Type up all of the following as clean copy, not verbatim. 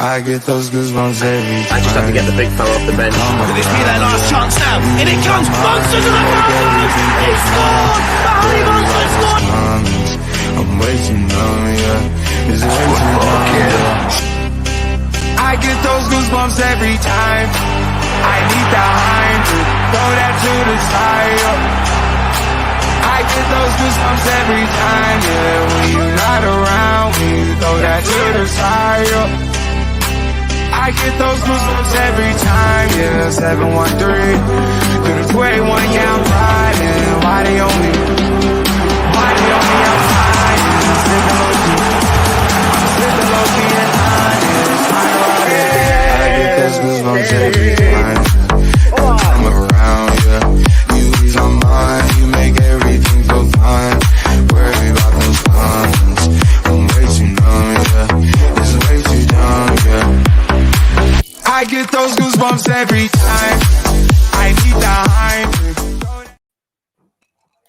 I get those goosebumps every time. I just have to get the big fella off the bench. Could this be their last chance now? In it comes, Monster to the post! He scored! Harry Monster scored! I'm way too numb, yeah. It's way too numb, yeah. I get those goosebumps every time. I need the hind to throw that to the side, I get those goosebumps every time, yeah. When you're not around, when you throw that to the side, I get those goosebumps every time, yeah. 713 through the 281, yeah, I'm riding. Why they on me? Why they on me? I'm hiding. I'm slipping low key. I'm slipping low key and hiding. I get those goosebumps every time. I'm around, yeah. You ease my mind. You make everything feel fine. Worry about those guns. I'm way too numb, yeah. It's way too dumb, yeah. I get those goosebumps every time. I need the hind.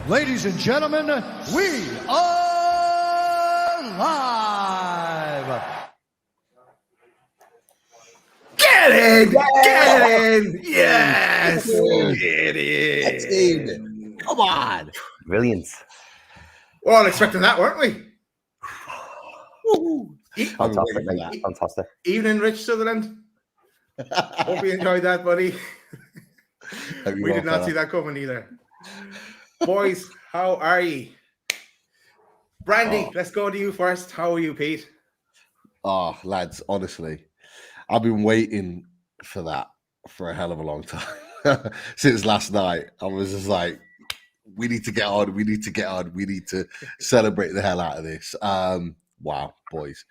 Ladies and gentlemen, we are live. Get in! Get in! Yes! Get in! Come on! Brilliant. We're all expecting that, weren't we? Fantastic, mate. Fantastic. Evening, Rich Sutherland. Hope you enjoyed that, buddy. We did not see that coming either. Boys, how are you? Brandy, let's go to you first. How are you, Pete? Oh, lads, honestly, I've been waiting for that for a hell of a long time. Since last night, I was just like, we need to get on. We need to get on. We need to celebrate the hell out of this. Wow, boys.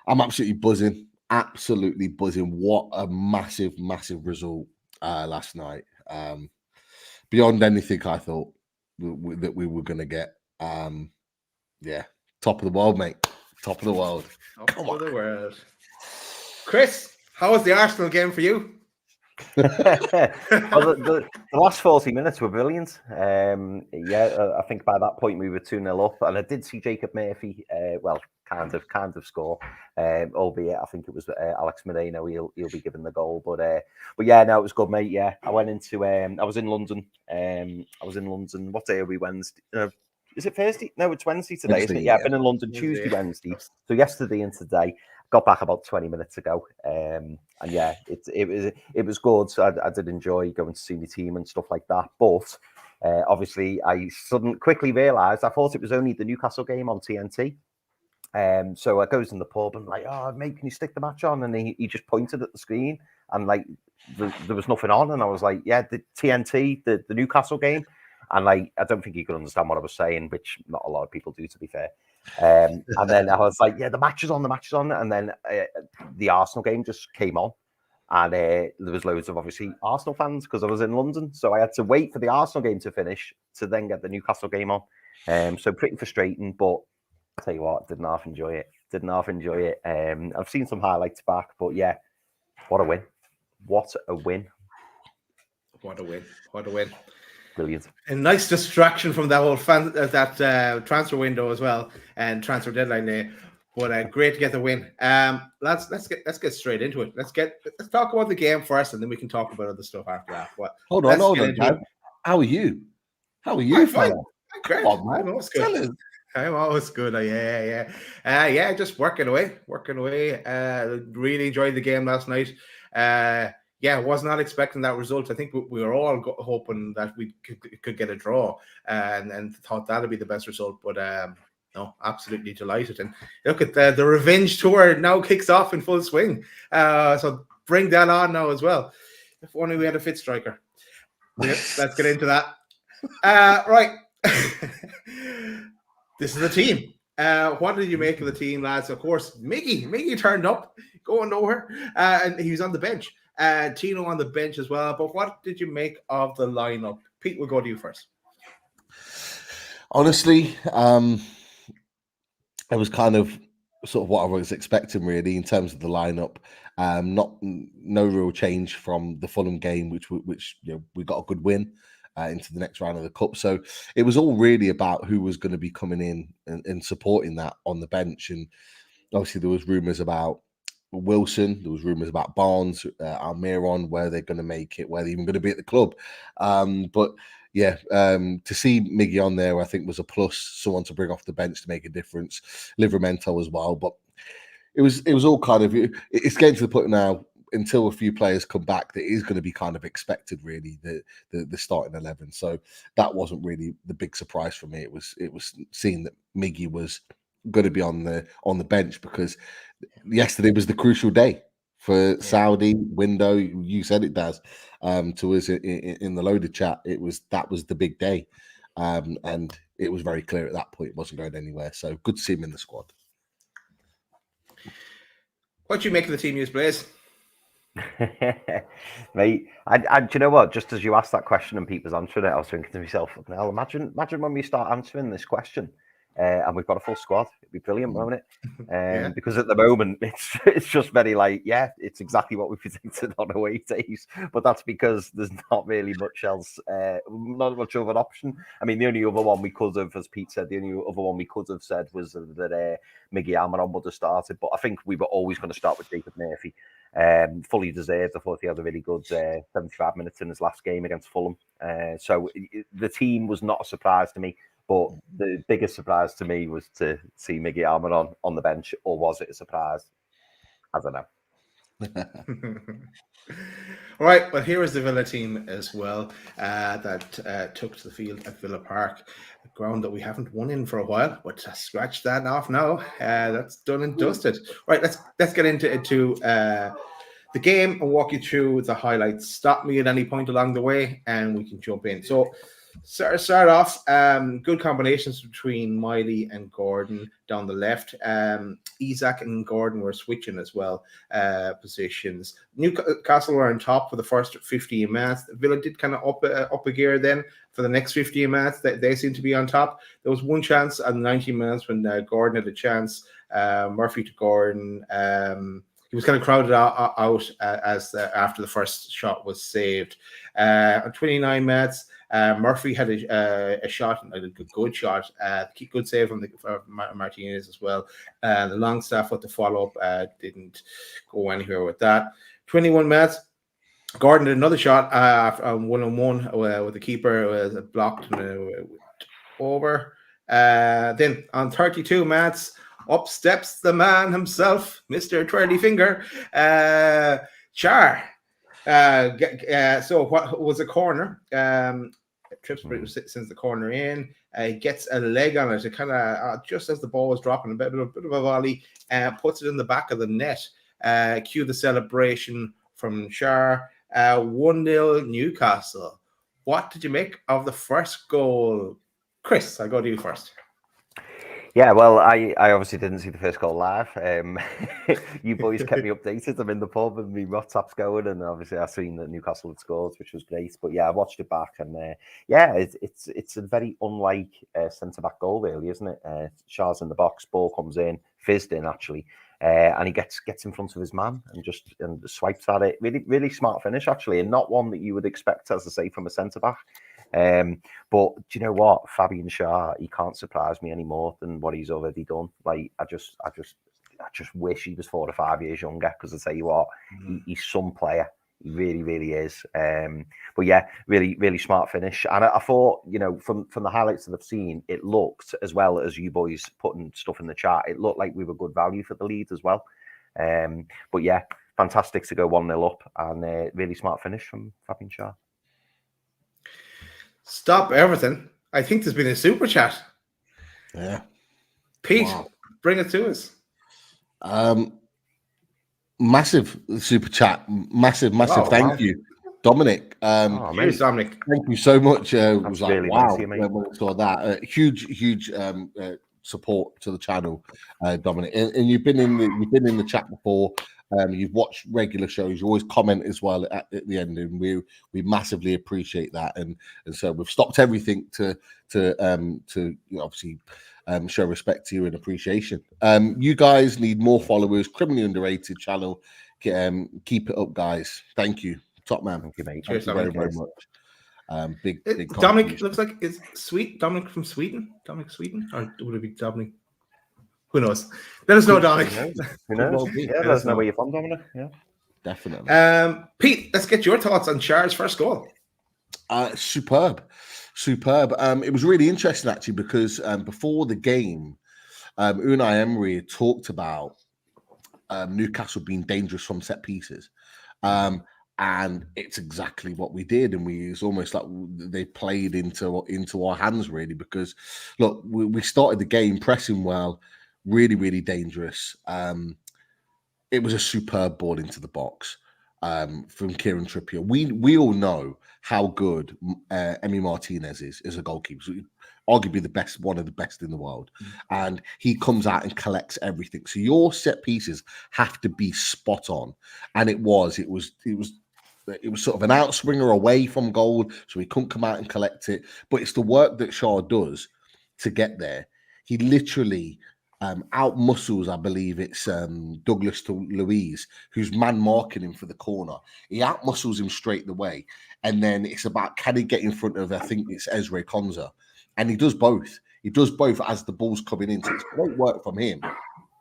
I'm absolutely buzzing. Absolutely buzzing. What a massive, massive result last night. Beyond anything I thought that we were going to get. Yeah, top of the world, mate. Top of the world. Top of the world. Chris, how was the Arsenal game for you? Well, the last 40 minutes were brilliant. I think by that point we were 2-0 up, and I did see Jacob Murphy, kind of score, albeit I think it was Alex Moreno. He'll be given the goal, but yeah, no, it was good, mate. Yeah, I went into I was in London. What day are we? Wednesday? Is it Thursday? No, it's Wednesday today, Wednesday, isn't it? Yeah, I've been in London Tuesday, Wednesday. So yesterday and today. Got back about 20 minutes ago, and yeah, it was good. So I did enjoy going to see the team and stuff like that. But obviously, I quickly realised I thought it was only the Newcastle game on TNT. So I goes in the pub and like, oh mate, can you stick the match on? And he just pointed at the screen and like there was nothing on, and I was like, yeah, the TNT, the Newcastle game, and like I don't think he could understand what I was saying, which not a lot of people do, to be fair. And then I was like, yeah, the match is on, and then the Arsenal game just came on, and there was loads of obviously Arsenal fans because I was in London, so I had to wait for the Arsenal game to finish to then get the Newcastle game on. So pretty frustrating, but I'll tell you what, didn't half enjoy it. I've seen some highlights back, but yeah, what a win. Brilliant. A nice distraction from that whole transfer window as well, and transfer deadline day. But great to get the win. Let's get straight into it. Let's talk about the game first, and then we can talk about other stuff after that. But hold on. How are you? Fine. Great. I'm always good. I'm always good. Yeah. Just working away. Really enjoyed the game last night. Yeah, was not expecting that result. I think we were all hoping that we could get a draw, and thought that'd be the best result. But no, absolutely delighted. And look at the revenge tour now kicks off in full swing. So bring that on now as well. If only we had a fit striker. Let's get into that. Right. This is the team. What did you make of the team, lads? Of course, Mickey turned up, going nowhere, and he was on the bench. Tino on the bench as well. But what did you make of the lineup? Pete, we'll go to you first. Honestly, it was kind of sort of what I was expecting, really, in terms of the lineup. No real change from the Fulham game, which we got a good win into the next round of the cup. So it was all really about who was going to be coming in and supporting that on the bench. And obviously there was rumours about Wilson. There was rumours about Barnes, Almiron, where they're going to make it, where they're even going to be at the club. But yeah, to see Miggy on there, I think was a plus. Someone to bring off the bench to make a difference. Livramento as well, but it was all kind of. It's getting to the point now. Until a few players come back, that is going to be kind of expected, really, the starting 11. So that wasn't really the big surprise for me. It was seeing that Miggy was going to be on the bench, because yesterday was the crucial day for Saudi window. You said it, Daz, to us in the loaded chat. That was the big day, and it was very clear at that point it wasn't going anywhere. So good to see him in the squad. What do you make of the team news, Blaze? Mate, do you know what? Just as you asked that question and Pete was answering it, I was thinking to myself, "Well, imagine when we start answering this question, and we've got a full squad. It'd be brilliant, won't it?" Because at the moment, it's just very like, yeah, it's exactly what we predicted on away days. But that's because there's not really much else, not much of an option. I mean, the only other one we could have, as Pete said, said was that Miggy Almiron would have started. But I think we were always going to start with Jacob Murphy. Fully deserved. I thought he had a really good 75 minutes in his last game against Fulham. So the team was not a surprise to me, but the biggest surprise to me was to see Miggy Almiron on the bench, or was it a surprise? I don't know. All right, well, here is the Villa team as well that took to the field at Villa Park, a ground that we haven't won in for a while, but scratch that off now. That's done and dusted. All right, let's get into the game and walk you through the highlights. Stop me at any point along the way and we can jump in. So start off, good combinations between Miley and Gordon down the left. Isak and Gordon were switching as well positions. Newcastle were on top for the first 15 minutes. Villa did kind of up a gear then for the next 15 minutes. They seem to be on top. There was one chance at 90 minutes when Gordon had a chance. Murphy to Gordon. He was kind of crowded out as after the first shot was saved. At 29 minutes, Murphy had a shot, a good shot, good save from Martinez as well. The Longstaff with the follow-up didn't go anywhere with that. 21 minutes, Gordon did another shot on one-on-one with the keeper. It was blocked and over. Then on 32 minutes, up steps the man himself, Mr. Twirly Finger, Char. So what was a corner? Trips sends the corner in. He gets a leg on it. It kind of just as the ball was dropping, a bit of a volley, puts it in the back of the net. Cue the celebration from Char. 1-0 Newcastle. What did you make of the first goal? Chris, I'll go to you first. Yeah, well, I obviously didn't see the first goal live. You boys kept me updated. I'm in the pub and my WhatsApp's going, and obviously I've seen that Newcastle had scored, which was great. But yeah, I watched it back, and it's a very unlike centre-back goal, really, isn't it? Shaw's in the box, ball comes in, fizzed in actually, and he gets in front of his man and just swipes at it. Really, really smart finish actually, and not one that you would expect, as I say, from a centre-back. But do you know what, Fabian Schär, he can't surprise me any more than what he's already done. Like I just wish he was 4 or 5 years younger, because I tell you what, he's some player. He really, really is. But yeah, really, really smart finish. And I thought, you know, from the highlights that I've seen, it looked, as well as you boys putting stuff in the chat, it looked like we were good value for the lead as well. But yeah, fantastic to go 1-0 up, and really smart finish from Fabian Schär. Stop everything. I think there's been a super chat. Yeah. Pete, bring it to us. Massive super chat. Massive thank you. Dominic. Cheers, Dominic. Thank you so much. It was like, really wow, nice, when we saw that. Huge support to the channel, Dominic. And you've been in the chat before. You've watched regular shows. You always comment as well at the end, and we massively appreciate that. And so we've stopped everything to obviously show respect to you and appreciation. You guys need more followers. Criminally underrated channel. Keep it up, guys. Thank you, top man. Thank you, mate. Cheers, Thank you very much. Big Dominic looks like it's sweet. Dominic from Sweden. Dominic Sweden, or would it be Dominic? Who knows? Let us know, Dominic. Who knows? Well be. Yeah, let us know where you're from, Dominic. Yeah, Definitely. Pete, let's get your thoughts on Char's first goal. Superb. It was really interesting actually because before the game, Unai Emery had talked about Newcastle being dangerous from set pieces. And it's exactly what we did, and it's almost like they played into our hands really. Because look, we started the game pressing well, really, really dangerous. It was a superb ball into the box from Kieran Trippier. We all know how good Emi Martinez is as a goalkeeper. So arguably one of the best in the world, and he comes out and collects everything. So your set pieces have to be spot on, and it was sort of an outswinger away from goal, so he couldn't come out and collect it. But it's the work that Shaw does to get there. He literally out muscles, I believe it's Douglas to Luiz, who's man marking him for the corner. He out muscles him straight away, and then it's about can he get in front of, I think it's Ezri Konsa, and he does both. He does both as the ball's coming in. So it's great work from him,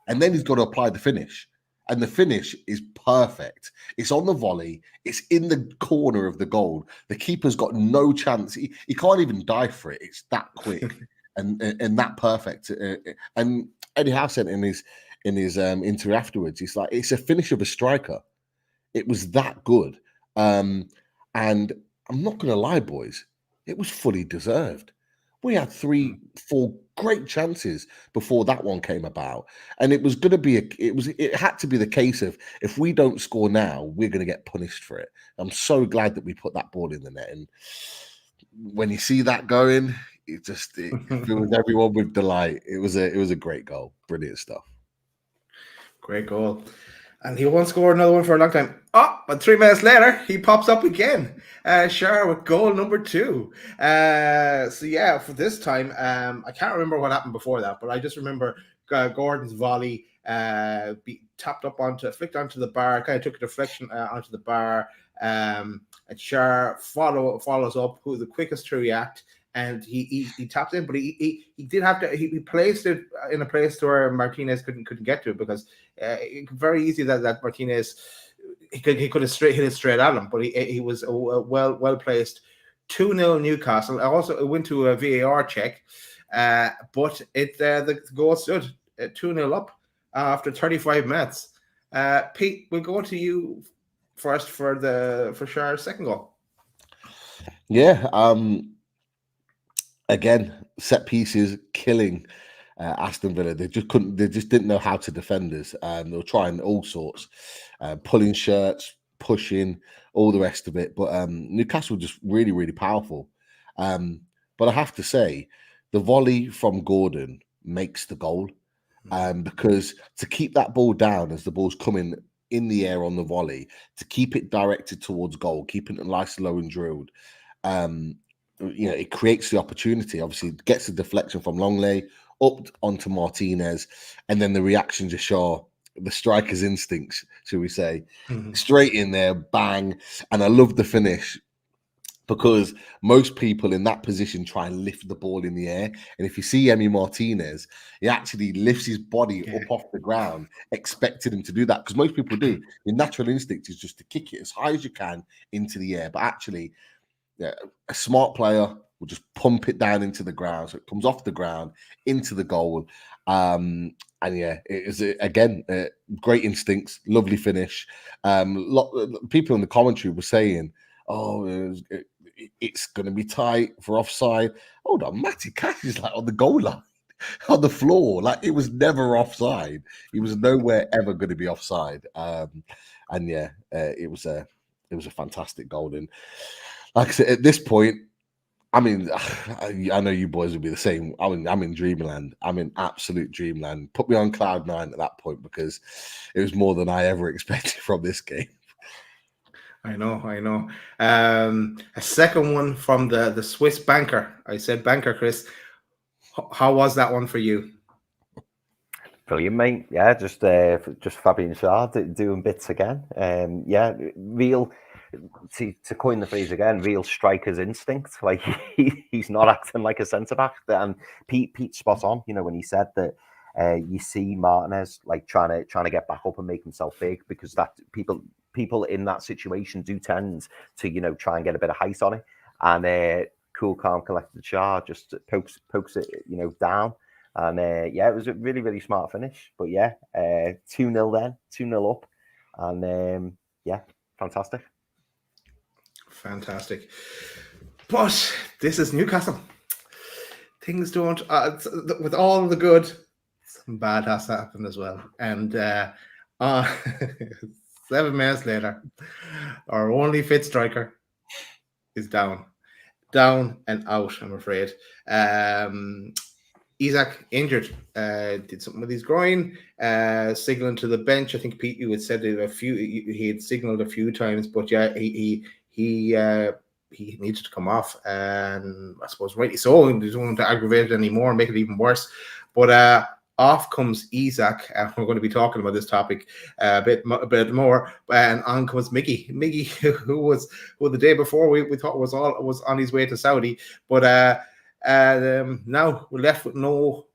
and then he's got to apply the finish. And the finish is perfect. It's on the volley. It's in the corner of the goal. The keeper's got no chance. He can't even dive for it. It's that quick and that perfect. And Eddie Howe said in his interview afterwards, he's like, it's a finish of a striker. It was that good. And I'm not going to lie, boys, it was fully deserved. We had 3-4 great chances before that one came about, and it was going to be it had to be the case of if we don't score now, we're going to get punished for it. I'm so glad that we put that ball in the net, and when you see that going, it fills everyone with delight. It was a great goal, brilliant stuff. Great goal. And he won't score another one for a long time. Oh, but 3 minutes later, he pops up again. Shar with goal number 2. So yeah, for this time, I can't remember what happened before that, but I just remember Gordon's volley flicked onto the bar, kind of took a deflection onto the bar. And Shar follows up, who the quickest to react. And he tapped in, but he did have to. He placed it in a place where Martinez couldn't get to it, because very easy that Martinez he could have hit it straight at him, but he was well placed. 2-0 Newcastle. Also, it went to a VAR check, but the goal stood 2-0 up after 35 minutes. Pete, we'll go to you first for Shar's second goal. Yeah. Again, set pieces killing Aston Villa. They just didn't know how to defend us. They were trying all sorts, pulling shirts, pushing, all the rest of it. But Newcastle just really, really powerful. But I have to say, the volley from Gordon makes the goal, because to keep that ball down as the ball's coming in the air on the volley, to keep it directed towards goal, keeping it nice, low and drilled. It creates the opportunity. Obviously, it gets the deflection from Longley up onto Martinez, and then the reaction to Shaw, the striker's instincts, shall we say, straight in there, bang. And I love the finish, because most people in that position try and lift the ball in the air. And if you see Emi Martinez, he actually lifts his body up off the ground, expecting him to do that, because most people do. Your natural instinct is just to kick it as high as you can into the air, but actually, a smart player will just pump it down into the ground, so it comes off the ground into the goal. And yeah, it is again great instincts, lovely finish. People in the commentary were saying, "Oh, it's going to be tight for offside." Hold on, Matty Cash is like on the goal line, on the floor, like it was never offside. He was nowhere ever going to be offside. And yeah, it was a fantastic goal. And like I said, at this point, I mean, I know you boys will be the same. I'm in dreamland. I'm in absolute dreamland. Put me on cloud 9 at that point, because it was more than I ever expected from this game. I know. A second one from the Swiss banker. I said banker, Chris. How was that one for you? Brilliant, mate. Yeah, just Fabian Schär doing bits again. Yeah, real. To coin the phrase again, real striker's instinct. Like he's not acting like a centre back. And Pete's spot on. When he said that You see Martinez like trying to get back up and make himself big, because that people in that situation do tend to try and get a bit of height on it, and cool, calm, collected Shah just pokes it down, and it was a really, really smart finish. But 2-0 then, 2-0 up, and fantastic. But this is Newcastle. Things don't, with all the good, some bad has to happen as well. And 7 minutes later, our only fit striker is down and out, I'm afraid. Isak injured, did something with his groin, signaling to the bench. I think Pete, you had said he had signaled a few times, but he needed to come off, and I suppose rightly so. He doesn't want to aggravate it anymore and make it even worse. But off comes Isak, and we're going to be talking about this topic a bit more. And on comes Mickey, who the day before we thought was on his way to Saudi, but now we're left with no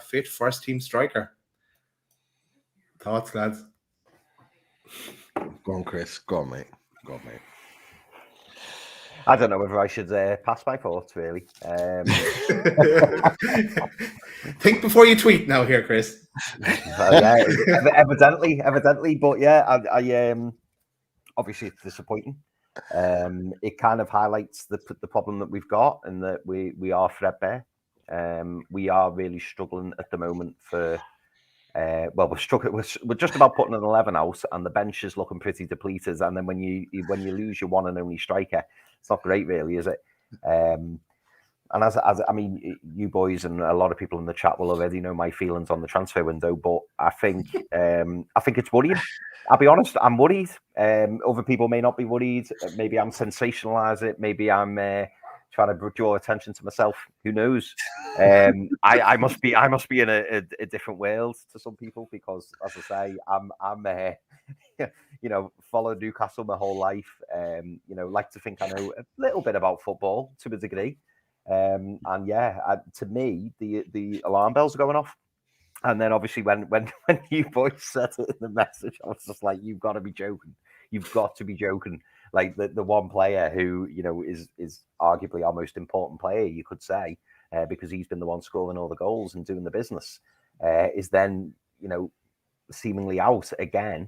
fit first team striker. Thoughts, lads? Go on, Chris. Go on, mate. I don't know whether I should pass my thoughts, really. Think before you tweet now here, Chris. Evidently. But I obviously it's disappointing. It kind of highlights the problem that we've got, and that we are threadbare. We are really struggling at the moment for. We're just about putting an 11 out, and the bench is looking pretty depleted. And then when you lose your one and only striker, it's not great, really, is it? And as I mean, you boys and a lot of people in the chat will already know my feelings on the transfer window, but I think it's worrying. I'll be honest, I'm worried. Other people may not be worried. Maybe I'm sensationalising it. Maybe I'm trying to draw attention to myself. Who knows? I must be in a different world to some people, because, as I say, I'm followed Newcastle my whole life. Like to think I know a little bit about football to a degree. To me, the alarm bells are going off. And then obviously when you boys said it in the message, I was just like, you've got to be joking. You've got to be joking. Like the one player who, is arguably our most important player, you could say, because he's been the one scoring all the goals and doing the business, is then, seemingly out again.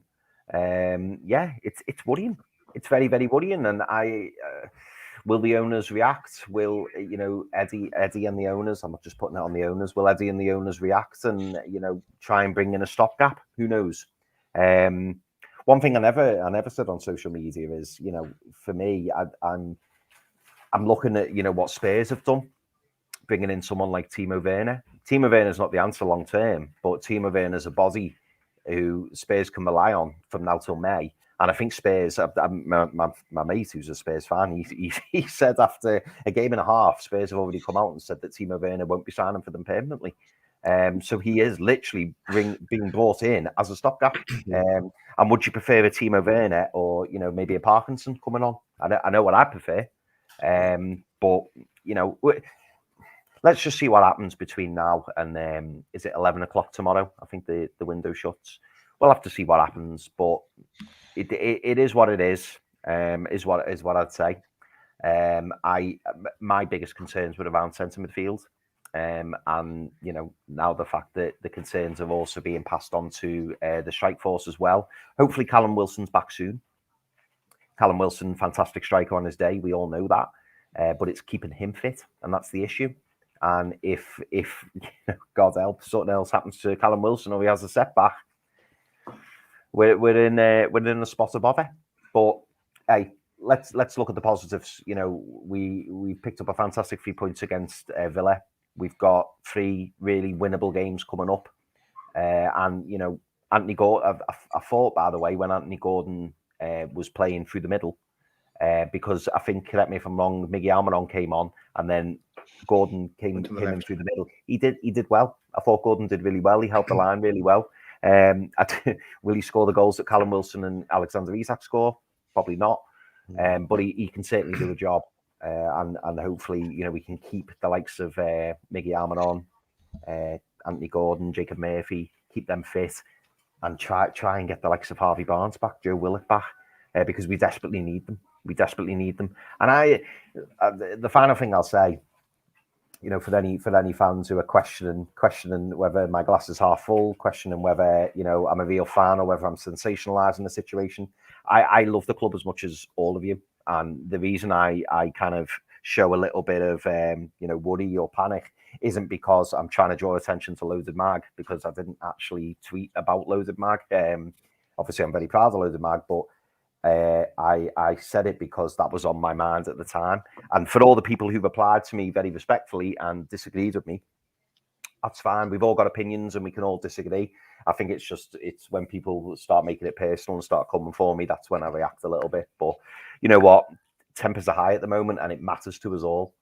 It's worrying. It's very, very worrying. And will the owners react? Will, Eddie and the owners, I'm not just putting it on the owners, will Eddie and the owners react and, try and bring in a stopgap? Who knows? One thing I never said on social media is, for me, I'm looking at, what Spurs have done, bringing in someone like Timo Werner. Timo Werner's not the answer long term, but Timo Werner's a body who Spurs can rely on from now till May. And I think Spurs, my mate who's a Spurs fan, he said after a game and a half, Spurs have already come out and said that Timo Werner won't be signing for them permanently. So he is literally being brought in as a stopgap. And would you prefer a Timo Werner or, maybe a Parkinson coming on? I know what I prefer. But, let's just see what happens between now and is it 11 o'clock tomorrow? I think the window shuts. We'll have to see what happens, but it is what it is what I'd say. My biggest concerns were around centre midfield. And now the fact that the concerns are also being passed on to the strike force as well. Hopefully Callum Wilson's back soon. Callum Wilson, fantastic striker on his day, we all know that, but it's keeping him fit, and that's the issue. And if God help, something else happens to Callum Wilson or he has a setback, we're in the spot above it. But hey, let's look at the positives. We picked up a fantastic 3 points against Villa. We've got 3 really winnable games coming up, and Anthony Gordon. I thought, by the way, when Anthony Gordon was playing through the middle, because I think, correct me if I'm wrong, Miggy Almiron came on, and then Gordon came in through the middle. He did well. I thought Gordon did really well. He held the line really well. Will he score the goals that Callum Wilson and Alexander Isak score? Probably not. But he can certainly do a job. And hopefully, we can keep the likes of Miggy Almiron, Anthony Gordon, Jacob Murphy, keep them fit, and try and get the likes of Harvey Barnes back, Joe Willett back, because we desperately need them. We desperately need them. And the final thing I'll say, for any fans who are questioning whether my glass is half full, questioning whether I'm a real fan or whether I'm sensationalising the situation, I love the club as much as all of you, and the reason I kind of show a little bit of worry or panic isn't because I'm trying to draw attention to Loaded Mag, because I didn't actually tweet about Loaded Mag. Obviously, I'm very proud of Loaded Mag, but I said it because that was on my mind at the time. And for all the people who replied to me very respectfully and disagreed with me, that's fine. We've all got opinions and we can all disagree. I think it's when people start making it personal and start coming for me, that's when I react a little bit. But you know what? Tempers are high at the moment and it matters to us all.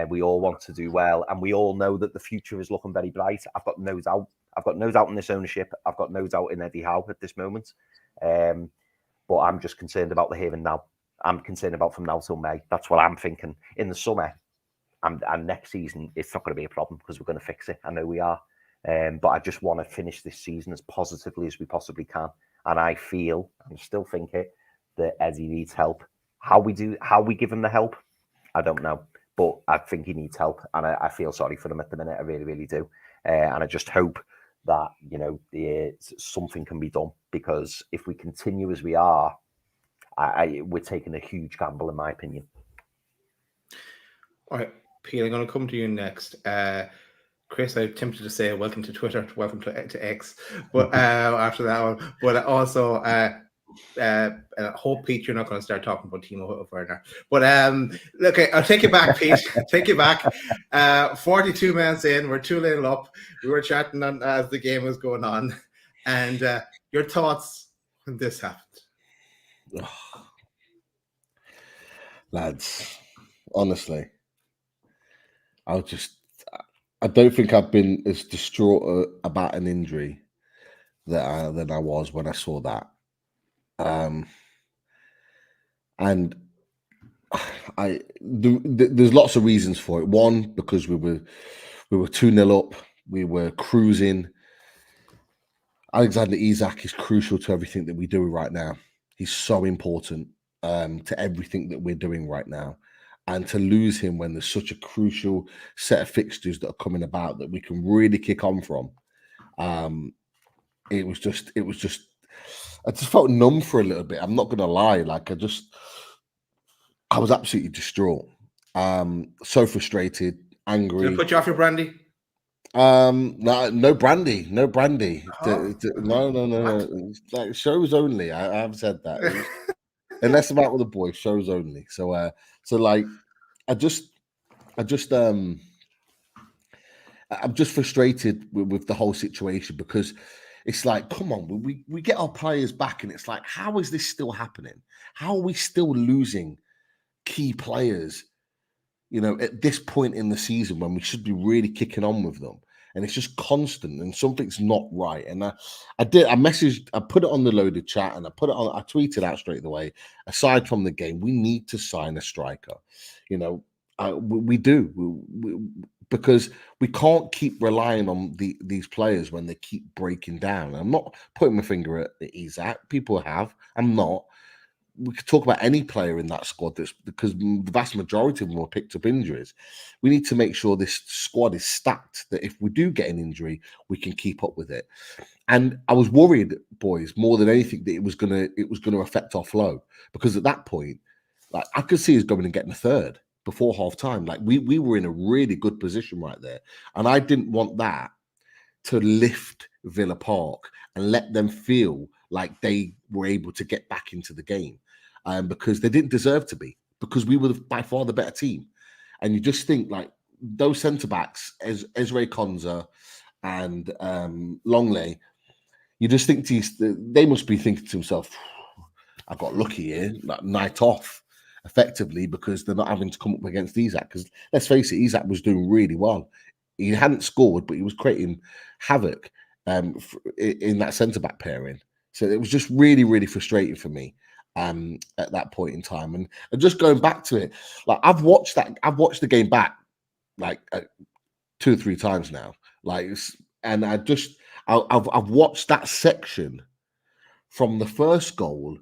We all want to do well, and we all know that the future is looking very bright. I've got no doubt. I've got no doubt in this ownership. I've got no doubt in Eddie Howe at this moment. But I'm just concerned about the here and now. I'm concerned about from now till May. That's what I'm thinking. In the summer and next season, it's not going to be a problem because we're going to fix it. I know we are. But I just want to finish this season as positively as we possibly can. And I feel, and still think it, that Eddie needs help. How we give him the help, I don't know. But I think he needs help. And I feel sorry for him at the minute. I really, really do. And I just hope that, something can be done. Because if we continue as we are, we're taking a huge gamble, in my opinion. All right, Pete, I'm going to come to you next. Chris, I'm tempted to say welcome to Twitter, welcome to X, but after that one. But also, I hope, Pete, you're not going to start talking about Timo Werner. But look, I'll take you back, Pete. Take you back. 42 minutes in, we're 2-0 up. We were chatting as the game was going on. And your thoughts when this happened? Oh. Lads, honestly, I don't think I've been as distraught about an injury than I was when I saw that. And there's lots of reasons for it. One, because we were 2-0 up, we were cruising. Alexander Isak is crucial to everything that we do right now. He's so important to everything that we're doing right now. And to lose him when there's such a crucial set of fixtures that are coming about that we can really kick on from, it was just, I just felt numb for a little bit. I'm not going to lie. I was absolutely distraught. So frustrated, angry. Did I put you off your brandy? No brandy. Oh. No. Like shows only. I have said that. Unless I'm out with the boys, shows only. So I'm just frustrated with the whole situation, because it's like, come on, we get our players back, and it's like, how is this still happening? How are we still losing key players, at this point in the season when we should be really kicking on with them? And it's just constant, and something's not right. And I put it on the Loaded chat, and I tweeted out straight away. Aside from the game, we need to sign a striker. We do, because we can't keep relying on these players when they keep breaking down. I'm not putting my finger at Isak. People have. I'm not. We could talk about any player in that squad, because the vast majority of them were picked up injuries. We need to make sure this squad is stacked, that if we do get an injury, we can keep up with it. And I was worried, boys, more than anything, that it was gonna affect our flow, because at that point, like, I could see us going and getting a third before half time. Like, we were in a really good position right there, and I didn't want that to lift Villa Park and let them feel like they were able to get back into the game, because they didn't deserve to be, because we were by far the better team. And you just think, like, those centre-backs, Ezra Konza and Longley, you just think they must be thinking to themselves, I got lucky here, like, night off, effectively, because they're not having to come up against Isak. Because let's face it, Isak was doing really well. He hadn't scored, but he was creating havoc in that centre-back pairing. So it was just really, really frustrating for me at that point in time. And just going back to it, like, I've watched the game back like 2 or 3 times now. Like, and I've watched that section from the first goal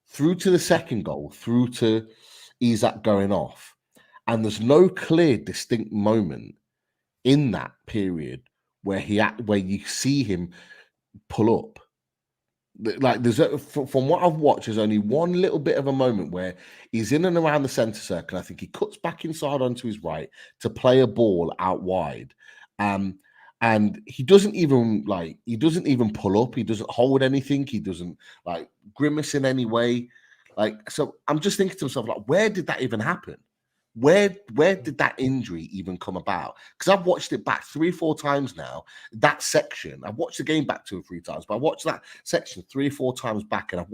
through to the second goal, through to Isak going off, and there's no clear, distinct moment in that period where you see him pull up. Like from what I've watched, there's only one little bit of a moment where he's in and around the centre circle. I think he cuts back inside onto his right to play a ball out wide. And he doesn't even pull up. He doesn't hold anything. He doesn't like grimace in any way. Like, so I'm just thinking to myself, like, where did that even happen? Where did that injury even come about? Because I've watched it back 3-4 times now. That section, I've watched the game back 2 or 3 times, but I watched that section 3 or 4 times back, and I've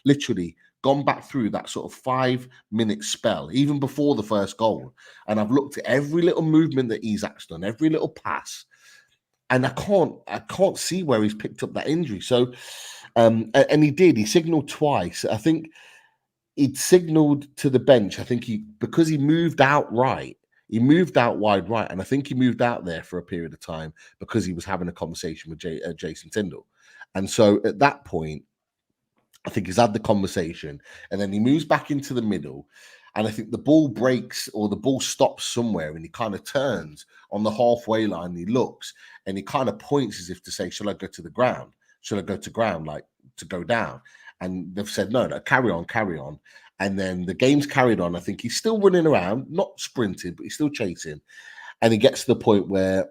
literally gone back through that sort of 5-minute spell, even before the first goal. And I've looked at every little movement that Isak's done, every little pass, and I can't see where he's picked up that injury. So, and he signaled twice. I think he'd signaled to the bench. I think because he moved out right, he moved out wide right, and I think he moved out there for a period of time because he was having a conversation with Jason Tindall. And so at that point, I think he's had the conversation, and then he moves back into the middle, and I think the ball breaks or the ball stops somewhere, and he kind of turns on the halfway line, and he looks, and he kind of points as if to say, shall I go to the ground? Shall I go to ground, like to go down? And they've said, no, carry on. And then the game's carried on. I think he's still running around, not sprinting, but he's still chasing. And he gets to the point where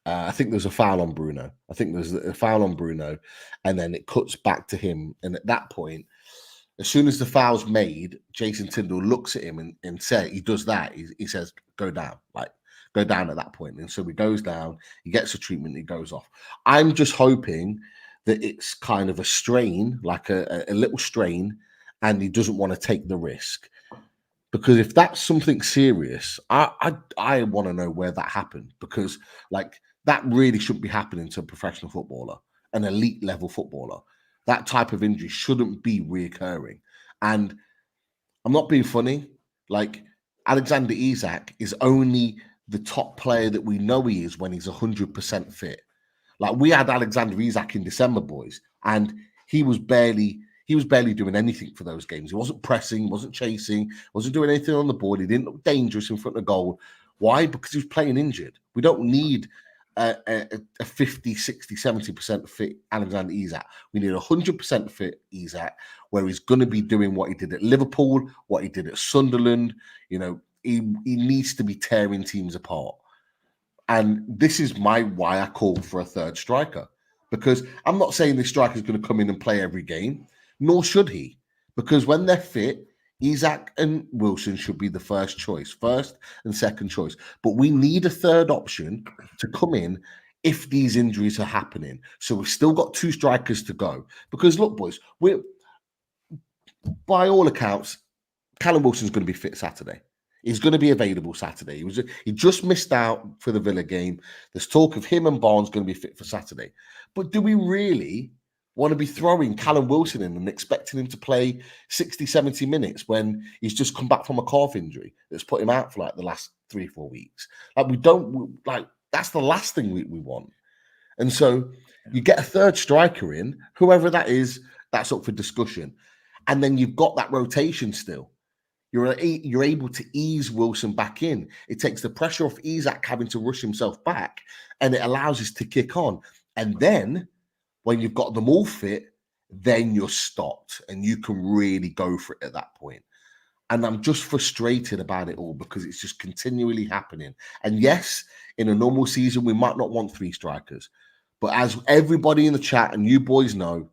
I think there's a foul on Bruno. And then it cuts back to him. And at that point, as soon as the foul's made, Jason Tindall looks at him and says, he does that. He says, go down, go down at that point. And so he goes down, he gets a treatment, he goes off. I'm just hoping that it's kind of a strain, like a little strain, and he doesn't want to take the risk. Because if that's something serious, I want to know where that happened, because like that really shouldn't be happening to a professional footballer, an elite level footballer. That type of injury shouldn't be reoccurring. And I'm not being funny. Like, Alexander Isak is only the top player that we know he is when he's 100% fit. Like, we had Alexander Isak in December, boys, and he was barely doing anything for those games. He wasn't pressing, wasn't chasing, wasn't doing anything on the board. He didn't look dangerous in front of goal. Why? Because he was playing injured. We don't need a 50, 60, 70% fit Alexander Isak. We need 100% fit Isak, where he's going to be doing what he did at Liverpool, what he did at Sunderland. You know, he needs to be tearing teams apart. And this is why I called for a third striker, because I'm not saying this striker is going to come in and play every game, nor should he, because when they're fit, Isak and Wilson should be the first and second choice. But we need a third option to come in if these injuries are happening. So we've still got 2 strikers to go. Because look, boys, by all accounts, Callum Wilson's going to be fit Saturday. He's going to be available Saturday. He just missed out for the Villa game. There's talk of him and Barnes going to be fit for Saturday. But do we really want to be throwing Callum Wilson in and expecting him to play 60, 70 minutes when he's just come back from a calf injury that's put him out for like the last 3-4 weeks? Like, that's the last thing we want. And so you get a third striker in, whoever that is, that's up for discussion. And then you've got that rotation still. You're able to ease Wilson back in. It takes the pressure off Isak having to rush himself back, and it allows us to kick on. And then when you've got them all fit, then you're stopped and you can really go for it at that point. And I'm just frustrated about it all because it's just continually happening. And yes, in a normal season, we might not want 3 strikers. But as everybody in the chat and you boys know,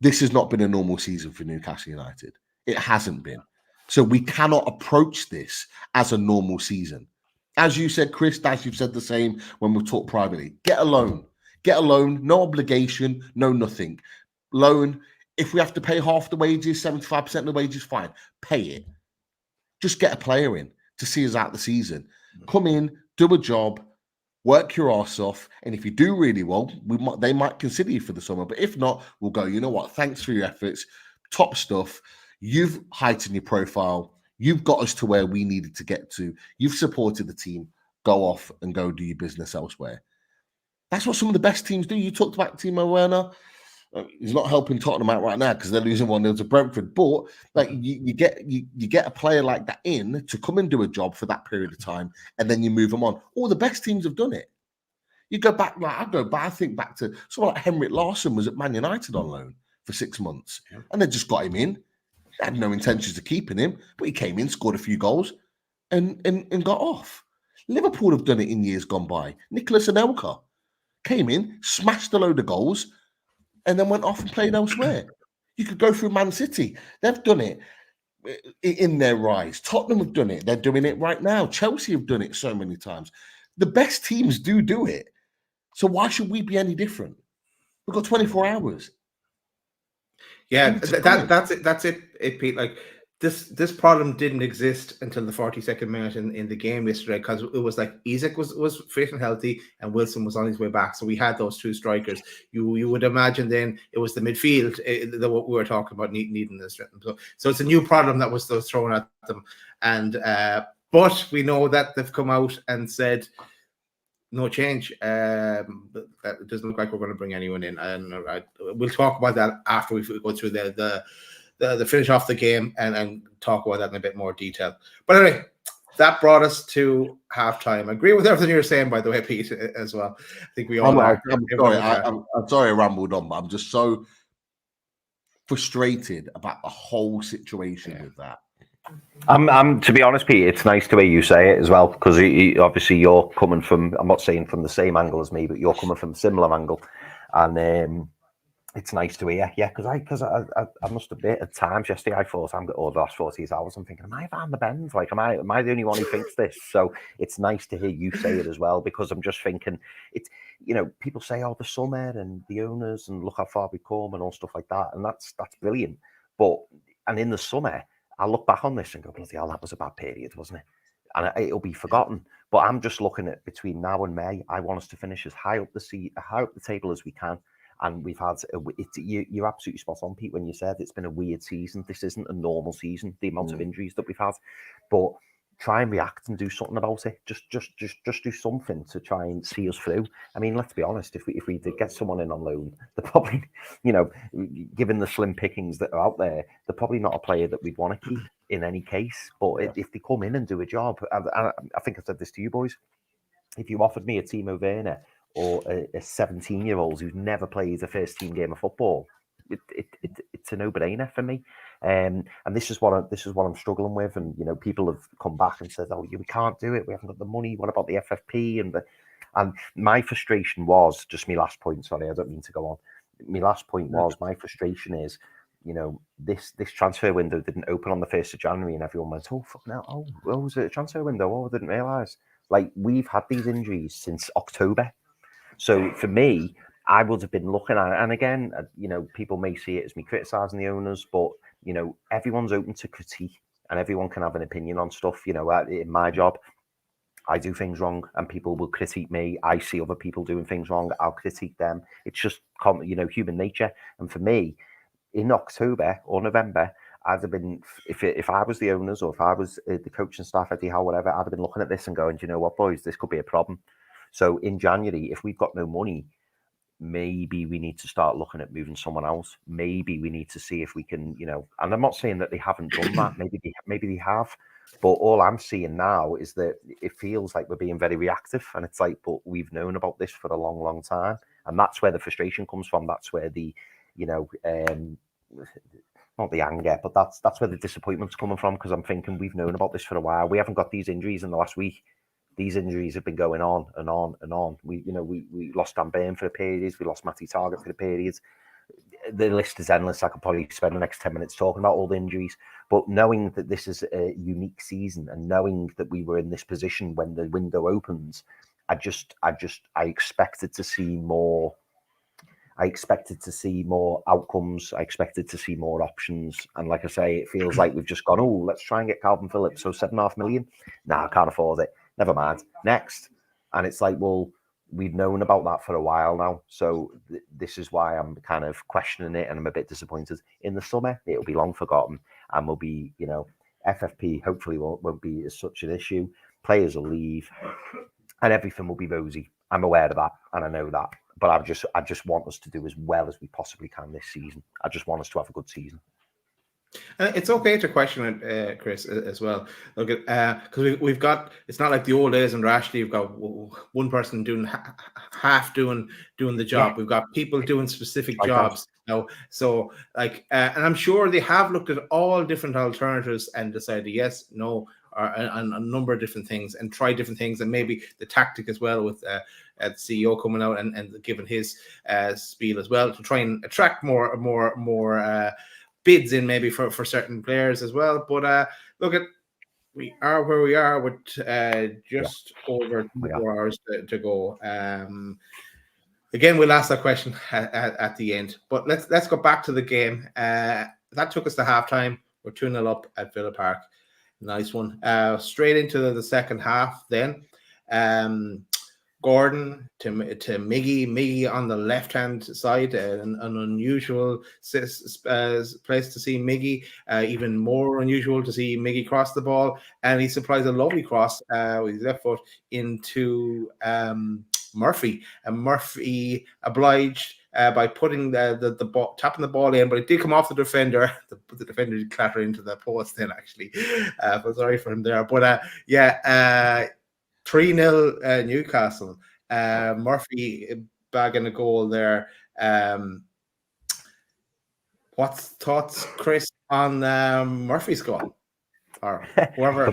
this has not been a normal season for Newcastle United. It hasn't been. So we cannot approach this as a normal season. As you said, Chris, as you've said the same when we talk privately, get a loan. Get a loan, no obligation, no nothing. Loan, if we have to pay half the wages, 75% of the wages, fine. Pay it. Just get a player in to see us out the season. Come in, do a job, work your arse off, and if you do really well, they might consider you for the summer. But if not, we'll go, you know what, thanks for your efforts, top stuff. You've heightened your profile. You've got us to where we needed to get to. You've supported the team. Go off and go do your business elsewhere. That's what some of the best teams do. You talked about Timo Werner. He's not helping Tottenham out right now because they're losing 1-0 to Brentford. But like you get a player like that in to come and do a job for that period of time, and then you move them on. All the best teams have done it. You go back, I think back to someone like Henrik Larsson was at Man United on loan for 6 months, and they just got him in. They had no intentions of keeping him, but he came in, scored a few goals, and got off. Liverpool have done it in years gone by. Nicolas Anelka came in, smashed a load of goals, and then went off and played elsewhere. You could go through Man City. They've done it in their rise. Tottenham have done it. They're doing it right now. Chelsea have done it so many times. The best teams do it. So why should we be any different? We've got 24 hours. Yeah, that's it, Pete. Like this problem didn't exist until the 42nd minute in the game yesterday, because it was like Isak was fit and healthy and Wilson was on his way back. So we had those two strikers. You would imagine then it was the midfield that what we were talking about needing this. So it's a new problem that was thrown at them. And but we know that they've come out and said no change. That it doesn't look like we're going to bring anyone in. And we'll talk about that after we go through the finish off the game and talk about that in a bit more detail. But anyway, that brought us to halftime. I agree with everything you're saying, by the way, Pete, as well. I think we all are. I'm sorry I rambled on, but I'm just so frustrated about the whole situation with that. I'm to be honest, Pete, it's nice the way you say it as well, because obviously you're coming from, I'm not saying from the same angle as me, but you're coming from a similar angle. And it's nice to hear, because I must admit at times yesterday I thought I'm over the last 48 hours. I'm thinking, am I Van the Bend? Like, am I the only one who thinks this? So it's nice to hear you say it as well, because I'm just thinking it's, people say, oh, the summer and the owners and look how far we come and all stuff like that, and that's brilliant. And in the summer, I look back on this and go, bloody hell, that was a bad period, wasn't it? And it'll be forgotten. But I'm just looking at between now and May. I want us to finish as high up the table as we can. And we've had you're absolutely spot on, Pete, when you said it's been a weird season. This isn't a normal season, the amount of injuries that we've had. But try and react and do something about it. Just do something to try and see us through. I mean, let's be honest, if we did get someone in on loan, they're probably, given the slim pickings that are out there, they're probably not a player that we'd want to keep in any case. But if they come in and do a job, I think I said this to you boys, if you offered me a Timo Werner or a 17-year-old who's never played a first-team game of football, it's a no-brainer for me. And this is what I'm struggling with. And people have come back and said, "Oh, we can't do it. We haven't got the money. What about the FFP?" And my frustration was just my last point. Sorry, I don't mean to go on. My last point was my frustration is, this transfer window didn't open on the 1st of January, and everyone went, "Oh fuck now! Oh, was it a transfer window? Oh, I didn't realise." Like, we've had these injuries since October. So for me, I would have been looking at it. And again, people may see it as me criticising the owners, but, everyone's open to critique and everyone can have an opinion on stuff. In my job, I do things wrong and people will critique me. I see other people doing things wrong, I'll critique them. It's just, human nature. And for me, in October or November, I'd have been, if I was the owners or if I was the coaching staff, Eddie Howe, whatever, I'd have been looking at this and going, do you know what, boys, this could be a problem. So in January, if we've got no money, maybe we need to start looking at moving someone else. Maybe we need to see if we can, and I'm not saying that they haven't done that. Maybe they have. But all I'm seeing now is that it feels like we're being very reactive. And it's like, but we've known about this for a long, long time. And that's where the frustration comes from. That's where the, not the anger, but that's where the disappointment's coming from, because I'm thinking we've known about this for a while. We haven't got these injuries in the last week. These injuries have been going on and on and on. We lost Dan Burn for a period. We lost Matty Target for a period. The list is endless. I could probably spend the next 10 minutes talking about all the injuries. But knowing that this is a unique season and knowing that we were in this position when the window opens, I expected to see more. I expected to see more outcomes. I expected to see more options. And like I say, it feels like we've just gone, oh, let's try and get Calvin Phillips. So $7.5 million. Nah, I can't afford it. Never mind. Next. And it's like, well, we've known about that for a while now. So this is why I'm kind of questioning it and I'm a bit disappointed. In the summer, it'll be long forgotten and will be, FFP hopefully won't be as such an issue. Players will leave and everything will be rosy. I'm aware of that, and I know that. But I just want us to do as well as we possibly can this season. I just want us to have a good season. It's okay to question it, Chris, as well. Look at because we've got. It's not like the old days in Rashleigh. You've got one person doing half doing the job. We've got people doing specific jobs now. So like, and I'm sure they have looked at all different alternatives and decided yes, no, or a number of different things, and try different things, and maybe the tactic as well with the CEO coming out and giving his spiel as well to try and attract more bids in maybe for certain players as well. But look at, we are where we are with just over 4 hours to go. Again, we'll ask that question at the end. But let's go back to the game. That took us to halftime. We're 2-0 up at Villa Park. Nice one. Straight into the second half then. Gordon to Miggy on the left-hand side, an unusual place to see Miggy, even more unusual to see Miggy cross the ball, and he supplies a lovely cross with his left foot into Murphy, and Murphy obliged by putting the ball, tapping the ball in, but it did come off the defender. The defender did clatter into the post then, actually. But sorry for him there. But 3-0 Newcastle. Murphy bagging a goal there. What's thoughts, Chris, on Murphy's goal? Or whoever.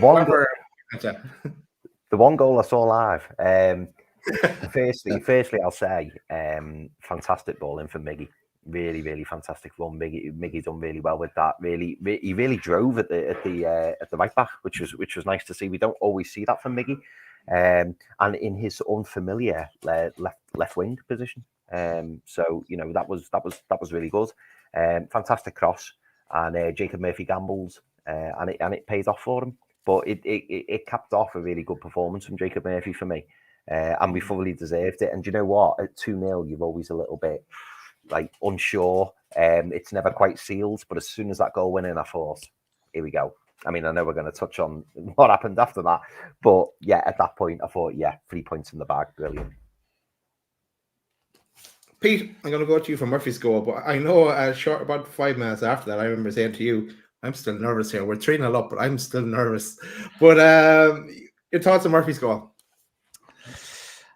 The one goal I saw live. Firstly, I'll say fantastic ball in for Miggy. Really, really fantastic run. Miggy done really well with that. He really drove at the right back, which was nice to see. We don't always see that from Miggy. And in his unfamiliar left wing position, so that was really good. Fantastic cross, and Jacob Murphy gambled, and it paid off for him. But it capped off a really good performance from Jacob Murphy for me, and we fully deserved it. And do you know what? At 2-0, you're always a little bit like unsure. It's never quite sealed. But as soon as that goal went in, I thought, here we go. I mean, I know we're going to touch on what happened after that, but yeah, at that point, I thought, 3 points in the bag, brilliant. Pete, I'm going to go to you for Murphy's goal, but I know about 5 minutes after that, I remember saying to you, I'm still nervous here. We're 3-0 up, but I'm still nervous. But your thoughts on Murphy's goal?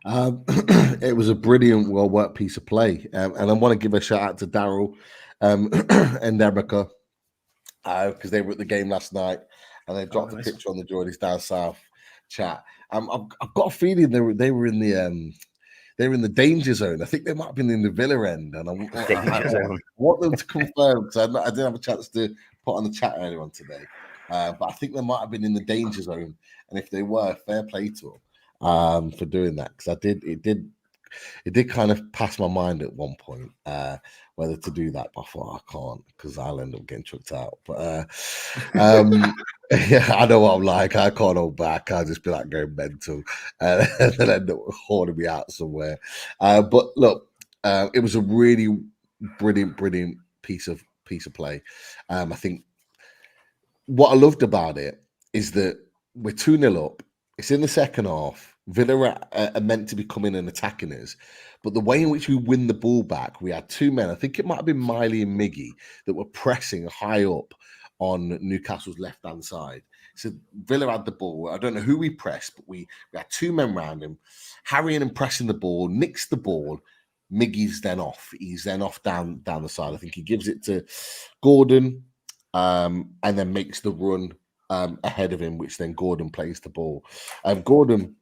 It was a brilliant, well-worked piece of play, and I want to give a shout out to Daryl and Erica. Because they were at the game last night and they dropped a picture on the Geordies Down South chat. I've got a feeling they were in the danger zone. I think they might have been in the Villa end, and I want them to confirm because I didn't have a chance to put on the chat earlier on today. But I think they might have been in the danger zone, and if they were, fair play to them for doing that, because it did kind of pass my mind at one point whether to do that, but I thought I can't because I'll end up getting chucked out. But I know what I'm like. I can't hold back. I'll just be like going mental and then end up holding me out somewhere. But look, it was a really brilliant piece of play. I think what I loved about it is that we're 2-0 up. It's in the second half. Villa are meant to be coming and attacking us, but the way in which we win the ball back, we had two men, I think it might have been Miley and Miggy, that were pressing high up on Newcastle's left-hand side. So Villa had the ball. I don't know who we pressed, but we had two men around him, harrying and pressing the ball, nicks the ball. Miggy's then off. He's then off down the side. I think he gives it to Gordon and then makes the run ahead of him, which then Gordon plays the ball. Gordon's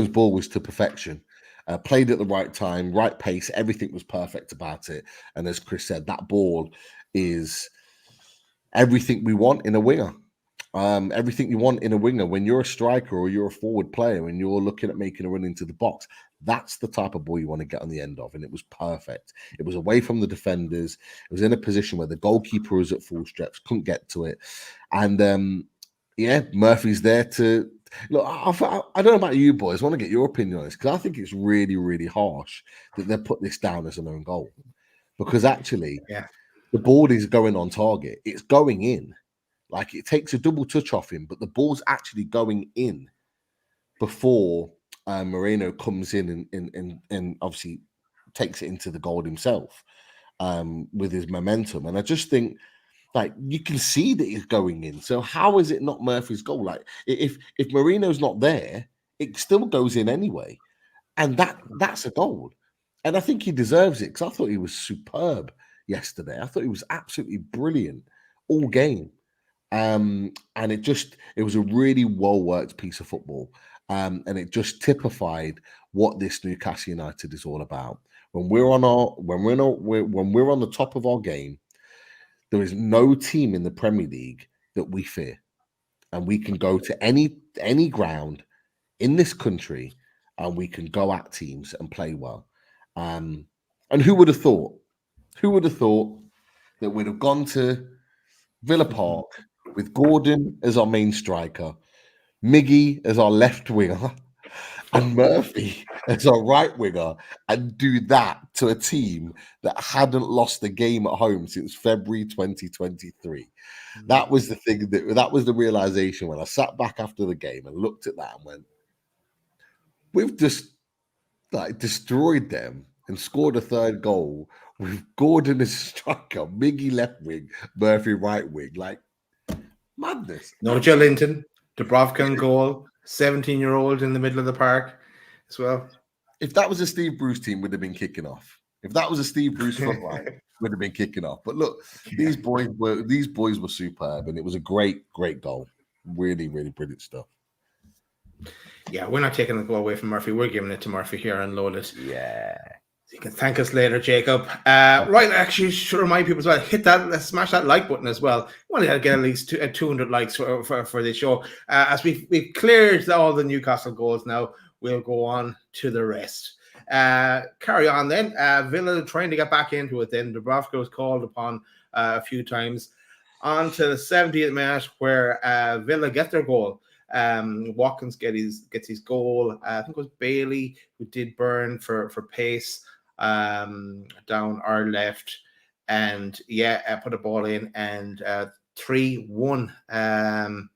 ball was to perfection. Played at the right time, right pace. Everything was perfect about it. And as Chris said, that ball is everything we want in a winger. Everything you want in a winger when you're a striker or you're a forward player, when you're looking at making a run into the box, that's the type of ball you want to get on the end of. And it was perfect. It was away from the defenders. It was in a position where the goalkeeper was at full stretch, couldn't get to it. And Murphy's there to look. I don't know about you boys. I want to get your opinion on this because I think it's really, really harsh that they put this down as an own goal, because actually, the ball is going on target. It's going in. Like, it takes a double touch off him, but the ball's actually going in before Moreno comes in and obviously takes it into the goal himself with his momentum. And I just think, like, you can see that he's going in. So how is it not Murphy's goal? Like, if Moreno's not there, it still goes in anyway. And that's a goal. And I think he deserves it, because I thought he was superb yesterday. I thought he was absolutely brilliant all game. And it was a really well-worked piece of football. And it just typified what this Newcastle United is all about. When we're on the top of our game, there is no team in the Premier League that we fear, and we can go to any ground in this country, and we can go at teams and play well. And who would have thought? Who would have thought that we'd have gone to Villa Park with Gordon as our main striker, Miggy as our left winger, and Murphy as our right winger, and do that to a team that hadn't lost a game at home since February 2023. That was the thing, that was the realization when I sat back after the game and looked at that and went, we've just like destroyed them and scored a third goal with Gordon as a striker, Miggy left wing, Murphy right wing. Like, madness. No Joe Linton, Dubravka goal, 17-year-old in the middle of the park as well. If that was a Steve Bruce team, would have been kicking off. If that was a Steve Bruce front line, would have been kicking off. But look, these boys were superb, and it was a great goal. Really, really brilliant stuff. Yeah, we're not taking the goal away from Murphy. We're giving it to Murphy here and Loaded. Yeah. You can thank us later, Jacob. Right, actually, should remind people as well, smash that like button as well. We want to get at least 200 likes for this show. As we've cleared all the Newcastle goals now, we'll go on to the rest. Carry on then. Villa trying to get back into it then. Dubravka was called upon a few times. On to the 70th minute where Villa get their goal. Watkins gets his goal. I think it was Bailey who did burn for pace down our left, and put a ball in, and 3-1.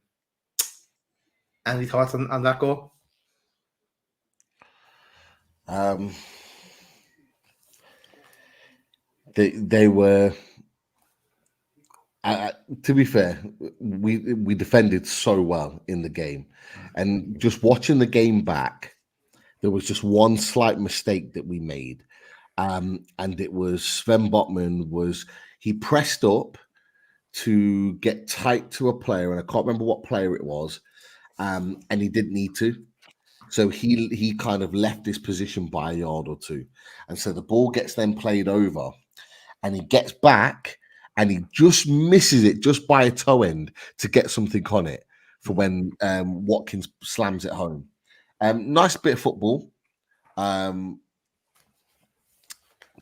Any thoughts on that goal? They were. To be fair, we defended so well in the game, and just watching the game back, there was just one slight mistake that we made, and it was Sven Botman he pressed up to get tight to a player, and I can't remember what player it was, and he didn't need to, so he kind of left his position by a yard or two, and so the ball gets then played over, and he gets back. And he just misses it just by a toe end to get something on it for when Watkins slams it home. Nice bit of football.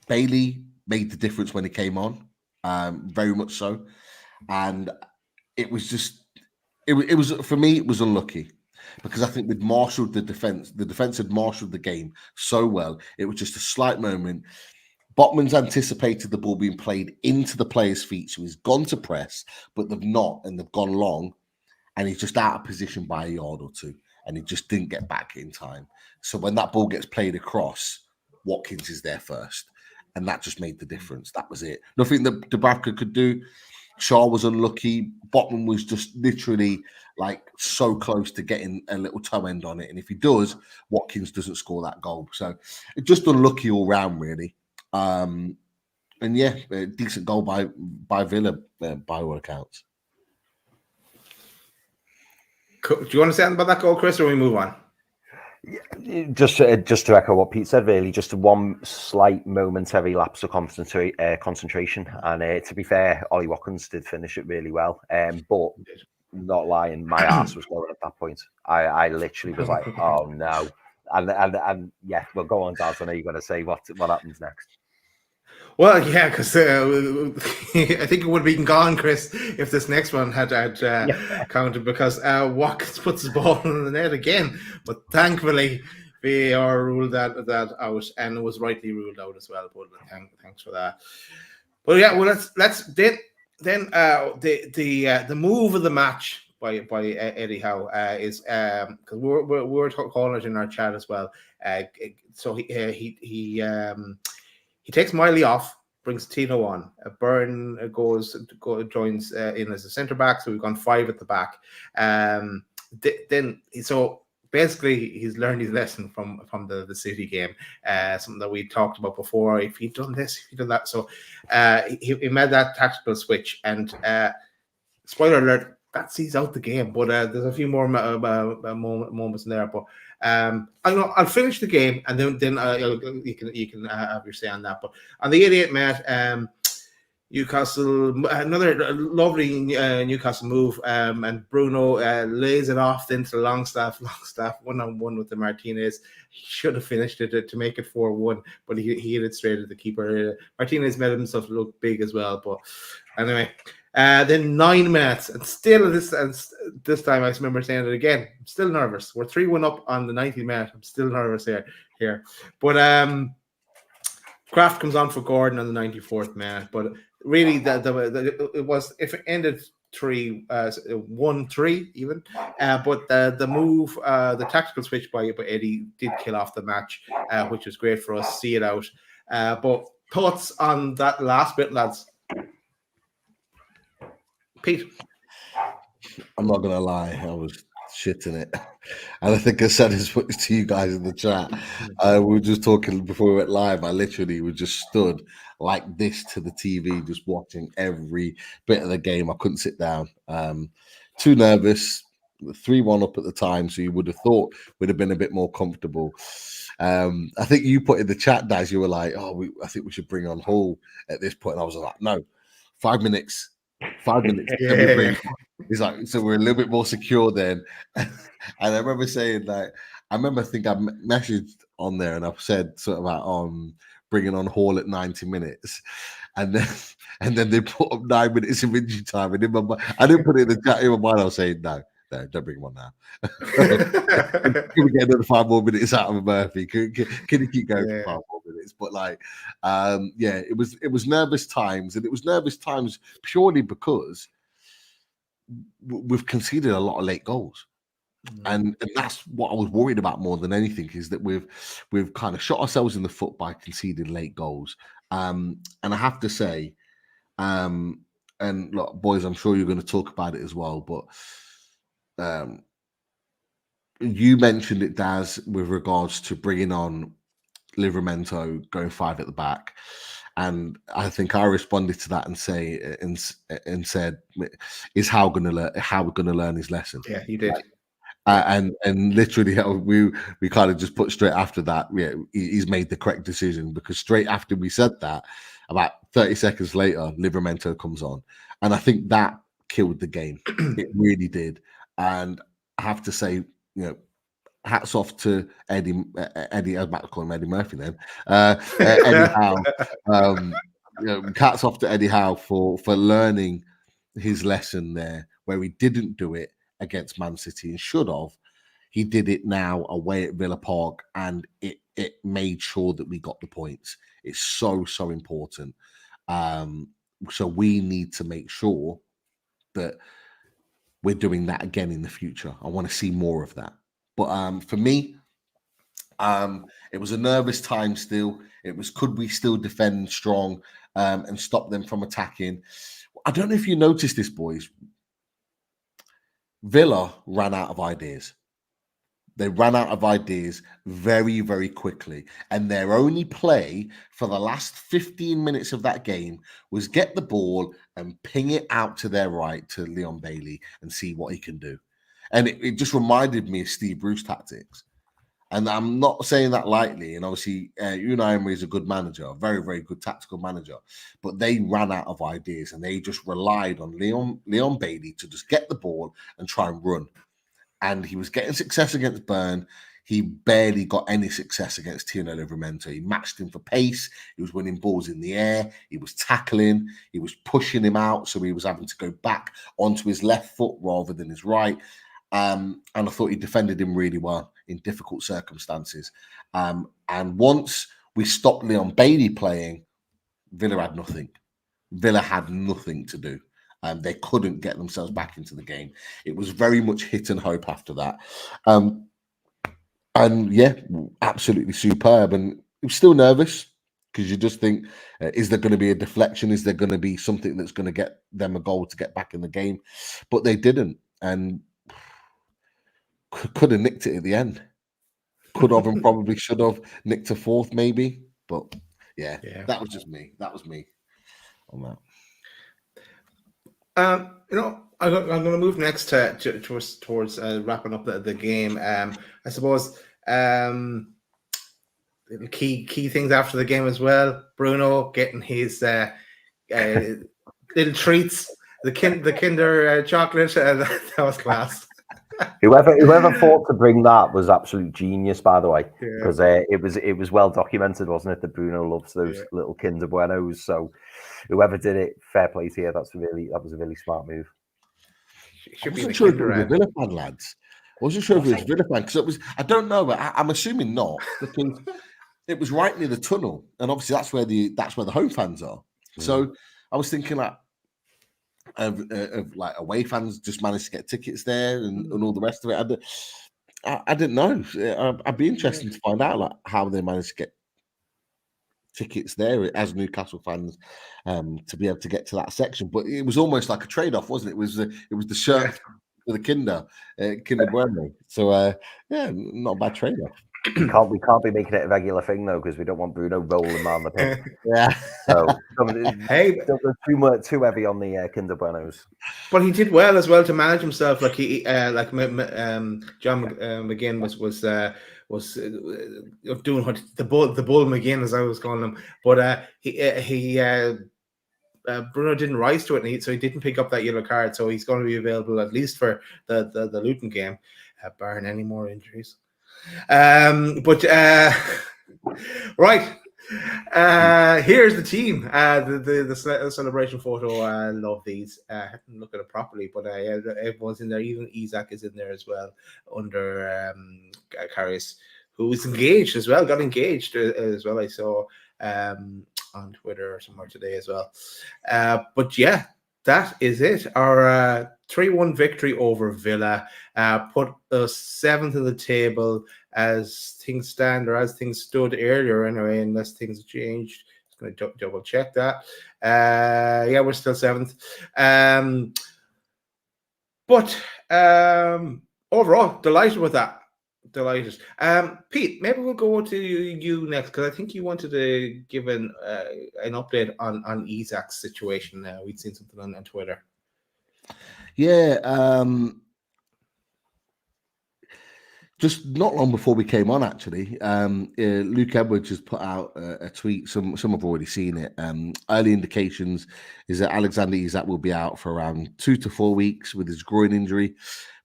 Bailey made the difference when he came on, very much so. And it was just, it was for me, it was unlucky because I think we'd marshaled the defense had marshaled the game so well. It was just a slight moment. Botman's anticipated the ball being played into the player's feet, so he's gone to press, but they've not, and they've gone long, and he's just out of position by a yard or two, and he just didn't get back in time. So when that ball gets played across, Watkins is there first, and that just made the difference. That was it. Nothing that Dubravka could do. Shaw was unlucky. Botman was just literally like so close to getting a little toe end on it, and if he does, Watkins doesn't score that goal. So just unlucky all round, really. And a decent goal by Villa by all accounts. Cool. Do you want to say anything about that goal, Chris, or we move on? Just to echo what Pete said, really, just one slight momentary lapse of concentration. And to be fair, Ollie Watkins did finish it really well. But not lying, my ass was going at that point. I literally was like, oh no. And yeah, well, go on, Daz. I know you're going to say what happens next. Well, yeah, because I think it would have been gone, Chris, if this next one had counted, because Watkins puts the ball in the net again. But thankfully, VAR ruled that out, and it was rightly ruled out as well. But thanks for that. But yeah, well, let's then the move of the match by Eddie Howe is because we're calling it in our chat as well. So he takes Miley off, brings Tino on. Byrne joins in as a centre back, so we've gone 5 at the back. Then so basically he's learned his lesson from the City game, something that we talked about before. If he'd done this, if he'd done that, so he made that tactical switch. And spoiler alert, that sees out the game. But there's a few more moments in there. But I'll finish the game, and then you can have your say on that. But on the 88th minute, Newcastle, another lovely Newcastle move, and Bruno lays it off into Longstaff 1-on-1 with the Martinez. He should have finished it to make it 4-1, but he hit it straight at the keeper. Martinez made himself look big as well. But anyway, then 9 minutes, and still this time I remember saying it again. I'm still nervous. We're 3-1 up on the 90th minute. I'm still nervous here. But Kraft comes on for Gordon on the 94th minute. But really, it was, if it ended 1-3 even, but the move, the tactical switch by Eddie did kill off the match, which was great for us. See it out. But thoughts on that last bit, lads? Pete? I'm not gonna lie, I was shitting it, and I think I said this to you guys in the chat. We were just talking before we went live. I literally was just stood like this to the TV, just watching every bit of the game. I couldn't sit down. Too nervous. 3-1 up at the time, so you would have thought we'd have been a bit more comfortable. I think you put in the chat, Daz, you were like, I think we should bring on Hall at this point. And I was like, no, 5 minutes. 5 minutes. Yeah. He's like, so we're a little bit more secure then. And I remember saying, like, I think I messaged on there and I've said sort of about bringing on Hall at 90 minutes. And then they put up 9 minutes of injury time. And in my mind, I didn't put it in the chat. In my mind, I was saying, no, don't bring him on now. Can we get another 5 more minutes out of Murphy? Can you keep going for 5 more minutes? But it was nervous times, and it was nervous times purely because we've conceded a lot of late goals. And that's what I was worried about more than anything, is that we've kind of shot ourselves in the foot by conceding late goals. And I have to say, and look, boys, I'm sure you're going to talk about it as well, but you mentioned it, Daz, with regards to bringing on Livramento, going 5 at the back. And I think I responded to that and said, "Is Howe going to learn his lesson?" Yeah, he did. And literally, we kind of just put straight after that. Yeah, he's made the correct decision, because straight after we said that, about 30 seconds later, Livramento comes on, and I think that killed the game. It really did. And I have to say, hats off to Eddie. I was about to call him Eddie Murphy then. Eddie Howe. Hats off to Eddie Howe for learning his lesson there, where he didn't do it against Man City and should have. He did it now away at Villa Park, and it made sure that we got the points. It's so important. So we need to make sure that we're doing that again in the future. I want to see more of that. But for me, it was a nervous time still. It was, could we still defend strong and stop them from attacking? I don't know if you noticed this, boys. Villa ran out of ideas. They ran out of ideas very, very quickly. And their only play for the last 15 minutes of that game was get the ball and ping it out to their right to Leon Bailey and see what he can do. And it just reminded me of Steve Bruce tactics. And I'm not saying that lightly. And obviously, Unai Emery is a good manager, a very, very good tactical manager. But they ran out of ideas, and they just relied on Leon Bailey to just get the ball and try and run. And he was getting success against Byrne. He barely got any success against Tino Livramento. He matched him for pace. He was winning balls in the air. He was tackling. He was pushing him out, so he was having to go back onto his left foot rather than his right. And I thought he defended him really well in difficult circumstances. And once we stopped Leon Bailey playing, Villa had nothing. Villa had nothing to do. They couldn't get themselves back into the game. It was very much hit and hope after that. And yeah, absolutely superb. And I'm still nervous because you just think, is there going to be a deflection? Is there going to be something that's going to get them a goal to get back in the game? But they didn't, and could have nicked it at the end. Could have and probably should have nicked a fourth, maybe. But yeah, that was just me. That was me on that. I'm going to move next towards wrapping up the game. I suppose key things after the game as well. Bruno getting his little treats, the Kinder chocolate. That was class. Whoever thought to bring that was absolute genius, by the way, because it was well documented, wasn't it? That Bruno loves those little Kinder Buenos. So whoever did it, fair play to you. That was a really smart move. I wasn't sure if it was a Villa fan, lads. I wasn't sure if it was Villa fan because it was. I don't know, but I'm assuming not because it was right near the tunnel, and obviously that's where the home fans are. So I was thinking like. Of like away fans just managed to get tickets there and all the rest of it. I didn't know. I'd be interested to find out like how they managed to get tickets there as Newcastle fans to be able to get to that section. But it was almost like a trade-off, wasn't it? It was the shirt for the Kinder Bueno. So yeah, not a bad trade-off. We can't be making it a regular thing though, because we don't want Bruno rolling around the pitch. So too heavy on the Kinder Buenos. But he did well as well to manage himself. Like John McGinn was doing the bull McGinn, as I was calling him. But Bruno didn't rise to it, so he didn't pick up that yellow card. So he's going to be available at least for the Luton game, barring any more injuries. Right. Here's the team. The celebration photo. I love these. I haven't looked at it properly, but everyone's in there. Even Isak is in there as well under Karius, who was engaged as well. Got engaged as well. I saw on Twitter or somewhere today as well. But yeah, that is it. Our 3-1 victory over Villa put us 7th in the table as things stand, or as things stood earlier anyway, unless things have changed. Just going to double check that. Yeah, we're still 7th. But overall, delighted with that. Delighted. Pete, maybe we'll go to you next, because I think you wanted to give an update on Isak's situation. We'd seen something on Twitter. Yeah, just not long before we came on, actually, Luke Edwards has put out a tweet. Some have already seen it. Early indications is that Alexander Isak will be out for around 2 to 4 weeks with his groin injury,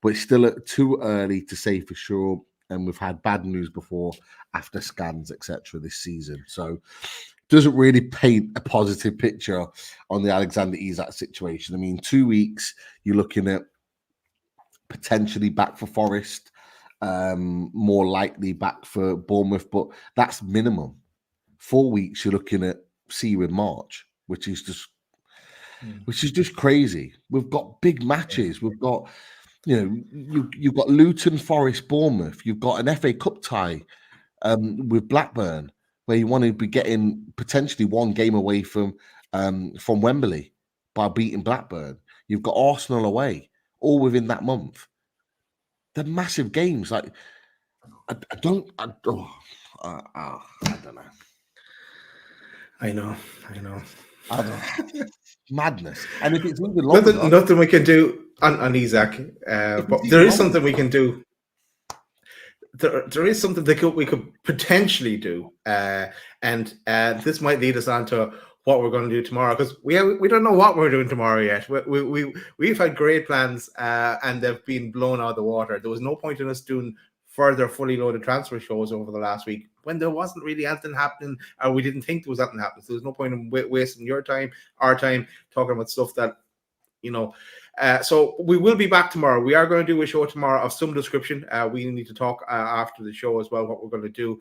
but it's still too early to say for sure. And we've had bad news before, after scans, etc. this season. So doesn't really paint a positive picture on the Alexander Isak situation. I mean, 2 weeks, you're looking at potentially back for Forest, more likely back for Bournemouth, but that's minimum. 4 weeks, you're looking at see you in March, which is just crazy. We've got big matches. We've got, you've got Luton, Forest, Bournemouth. You've got an FA Cup tie with Blackburn, where you want to be getting potentially one game away from Wembley by beating Blackburn. You've got Arsenal away, all within that month. They're massive games. Like, I don't know. I know. Madness. And if it's even longer, nothing we can do on Isak, but there is something we can do. There is something that we could potentially do, and this might lead us on to what we're going to do tomorrow, because we don't know what we're doing tomorrow yet. We've had great plans, and they've been blown out of the water. There was no point in us doing further fully loaded transfer shows over the last week when there wasn't really anything happening, or we didn't think there was anything happening. So there's no point in wasting your time, our time, talking about stuff that, so we will be back tomorrow. We are going to do a show tomorrow of some description. We need to talk after the show as well, what we're going to do.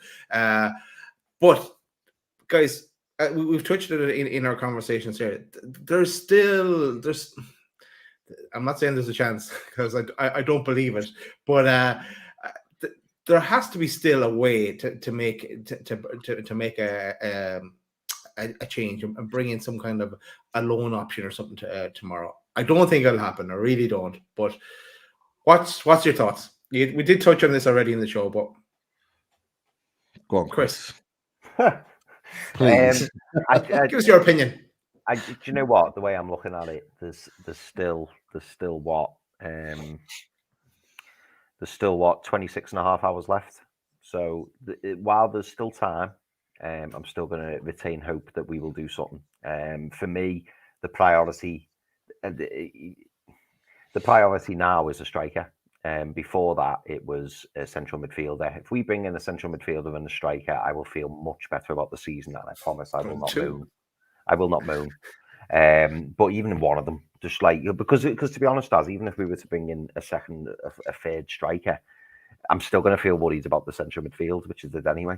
But guys, we've touched it in our conversations here. There's I'm not saying there's a chance because I don't believe it, but there has to be still a way to make a change and bring in some kind of a loan option or something tomorrow. I don't think it'll happen. I really don't. But what's your thoughts? We did touch on this already in the show, but go on, Chris. Please. Give us your opinion. Do you know what? The way I'm looking at it, there's still 26 and a half hours left. So while there's still time, I'm still going to retain hope that we will do something. For me, the priority now is a striker. Before that, it was a central midfielder. If we bring in a central midfielder and a striker, I will feel much better about the season, and I promise I will not moan. I will not moan. But even one of them, just like because to be honest, even if we were to bring in a third striker, I'm still going to feel worried about the central midfield, which is it anyway.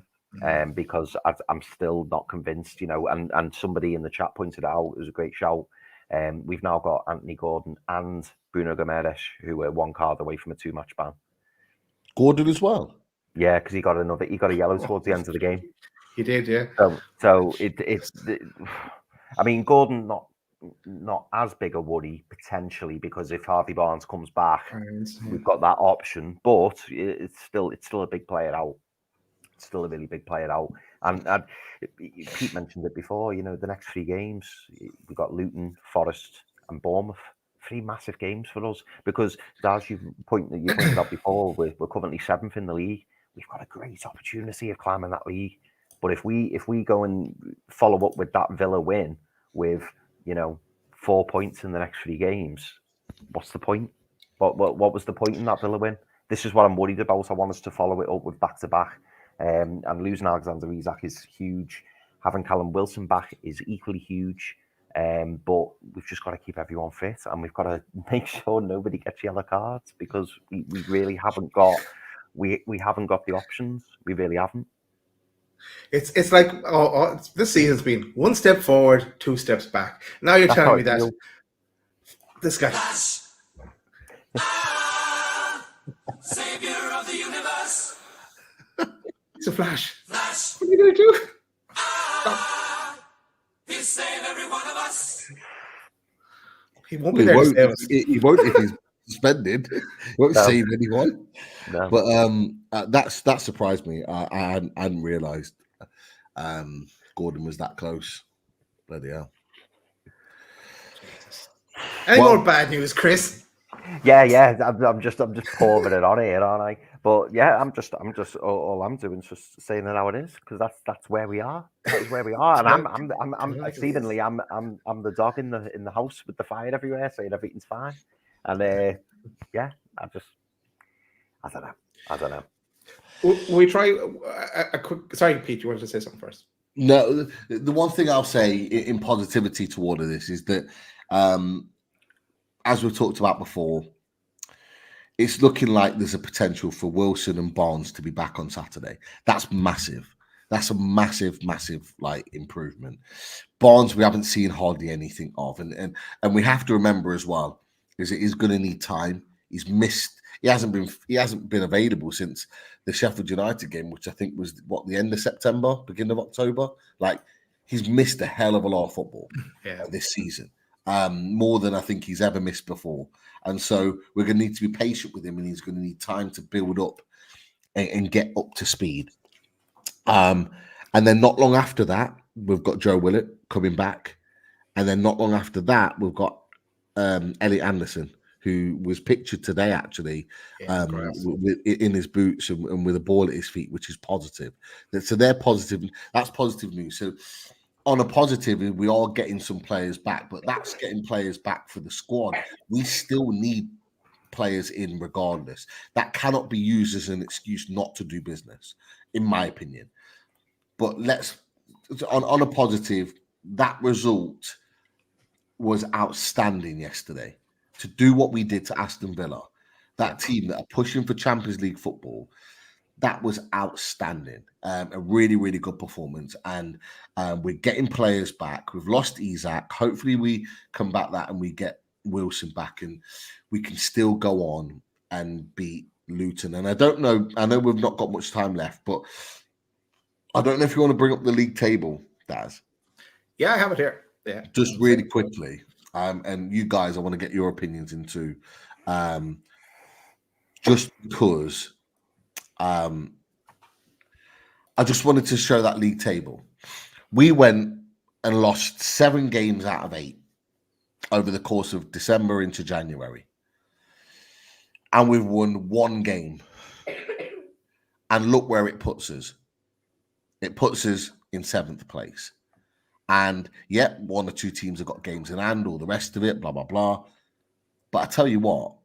Because I'm still not convinced, and somebody in the chat pointed out, it was a great shout. We've now got Anthony Gordon and Bruno Fernandes, who were one card away from a 2-match ban. Gordon as well? Yeah, because he got a yellow towards the end of the game. He did, yeah. So it's I mean, Gordon not as big a worry potentially, because if Harvey Barnes comes back, we've got that option. But it's still a big player out. It's still a really big player out. And Pete mentioned it before. The next 3 games we've got Luton, Forest, and Bournemouth. 3 massive games for us, because as you pointed out before, we're currently 7th in the league. We've got a great opportunity of climbing that league. But if we go and follow up with that Villa win with 4 points in the next 3 games, what's the point? What was the point in that Villa win? This is what I'm worried about. I want us to follow it up with back-to-back. And losing Alexander Isak is huge. Having Callum Wilson back is equally huge. But we've just got to keep everyone fit, and we've got to make sure nobody gets yellow cards, because we really haven't got we haven't got the options. We really haven't. It's like this season's been 1 step forward, 2 steps back. Now you're telling me that this guy, Savior of the universe. it's a Flash. Flash. What are you gonna do? He saved every one of us. He won't be there to save us. He won't if he's suspended. He won't save anyone. No. But that surprised me. I hadn't realised Gordon was that close. Bloody hell. Any more bad news, Chris? Yeah. I'm just pouring it on here, aren't I? But yeah, I'm just all I'm doing is just saying it how it is, because that's where we are. That's where we are, and I'm seemingly I'm the dog in the house with the fire everywhere, saying everything's fine. And yeah, I don't know. We try a quick. Sorry, Pete, you wanted to say something first? No, the one thing I'll say in positivity to all of this is that, as we've talked about before, it's looking like there's a potential for Wilson and Barnes to be back on Saturday. That's massive. That's a massive improvement. Barnes, we haven't seen hardly anything of, and we have to remember as well, is it is going to need time. He's missed. He hasn't been available since the Sheffield United game, which I think was the end of September, beginning of October. Like, he's missed a hell of a lot of football this season, more than I think he's ever missed before. And so we're going to need to be patient with him, and he's going to need time to build up and get up to speed. And then not long after that, we've got Joe Willett coming back. And then not long after that, we've got Elliot Anderson, who was pictured today, actually, in his boots and with a ball at his feet, which is positive. So they're positive. That's positive news. So on a positive, we are getting some players back, but that's getting players back for the squad. We still need players in regardless. That cannot be used as an excuse not to do business, in my opinion. But on a positive, that result was outstanding yesterday. To do what we did to Aston Villa, that team that are pushing for Champions League football, that was outstanding. A really, really good performance. And we're getting players back. We've lost Isak. Hopefully we come back that and we get Wilson back, and we can still go on and beat Luton. And I don't know. I know we've not got much time left, but I don't know if you want to bring up the league table, Daz. Yeah, I have it here. Yeah, just really quickly. And you guys, I want to get your opinions into, just because I just wanted to show that league table. We went and lost 7 games out of 8 over the course of December into January. And we've won 1 game. And look where it puts us. It puts us in 7th place. And yet, 1 or 2 teams have got games in hand, all the rest of it, blah, blah, blah. But I tell you what,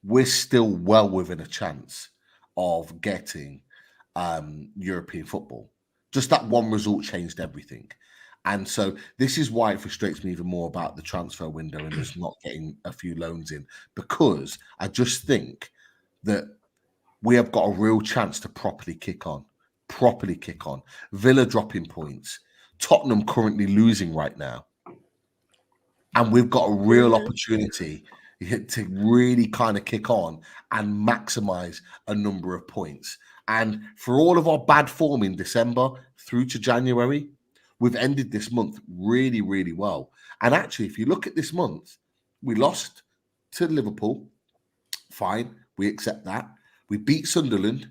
we're still well within a chance of getting European football. Just that one result changed everything. And so this is why it frustrates me even more about the transfer window and just not getting a few loans in, because I just think that we have got a real chance to properly kick on. Villa dropping points. Tottenham currently losing right now. And we've got a real opportunity to really kind of kick on and maximize a number of points. And for all of our bad form in December through to January, we've ended this month really, really well. And actually, if you look at this month, we lost to Liverpool. Fine, we accept that. We beat Sunderland.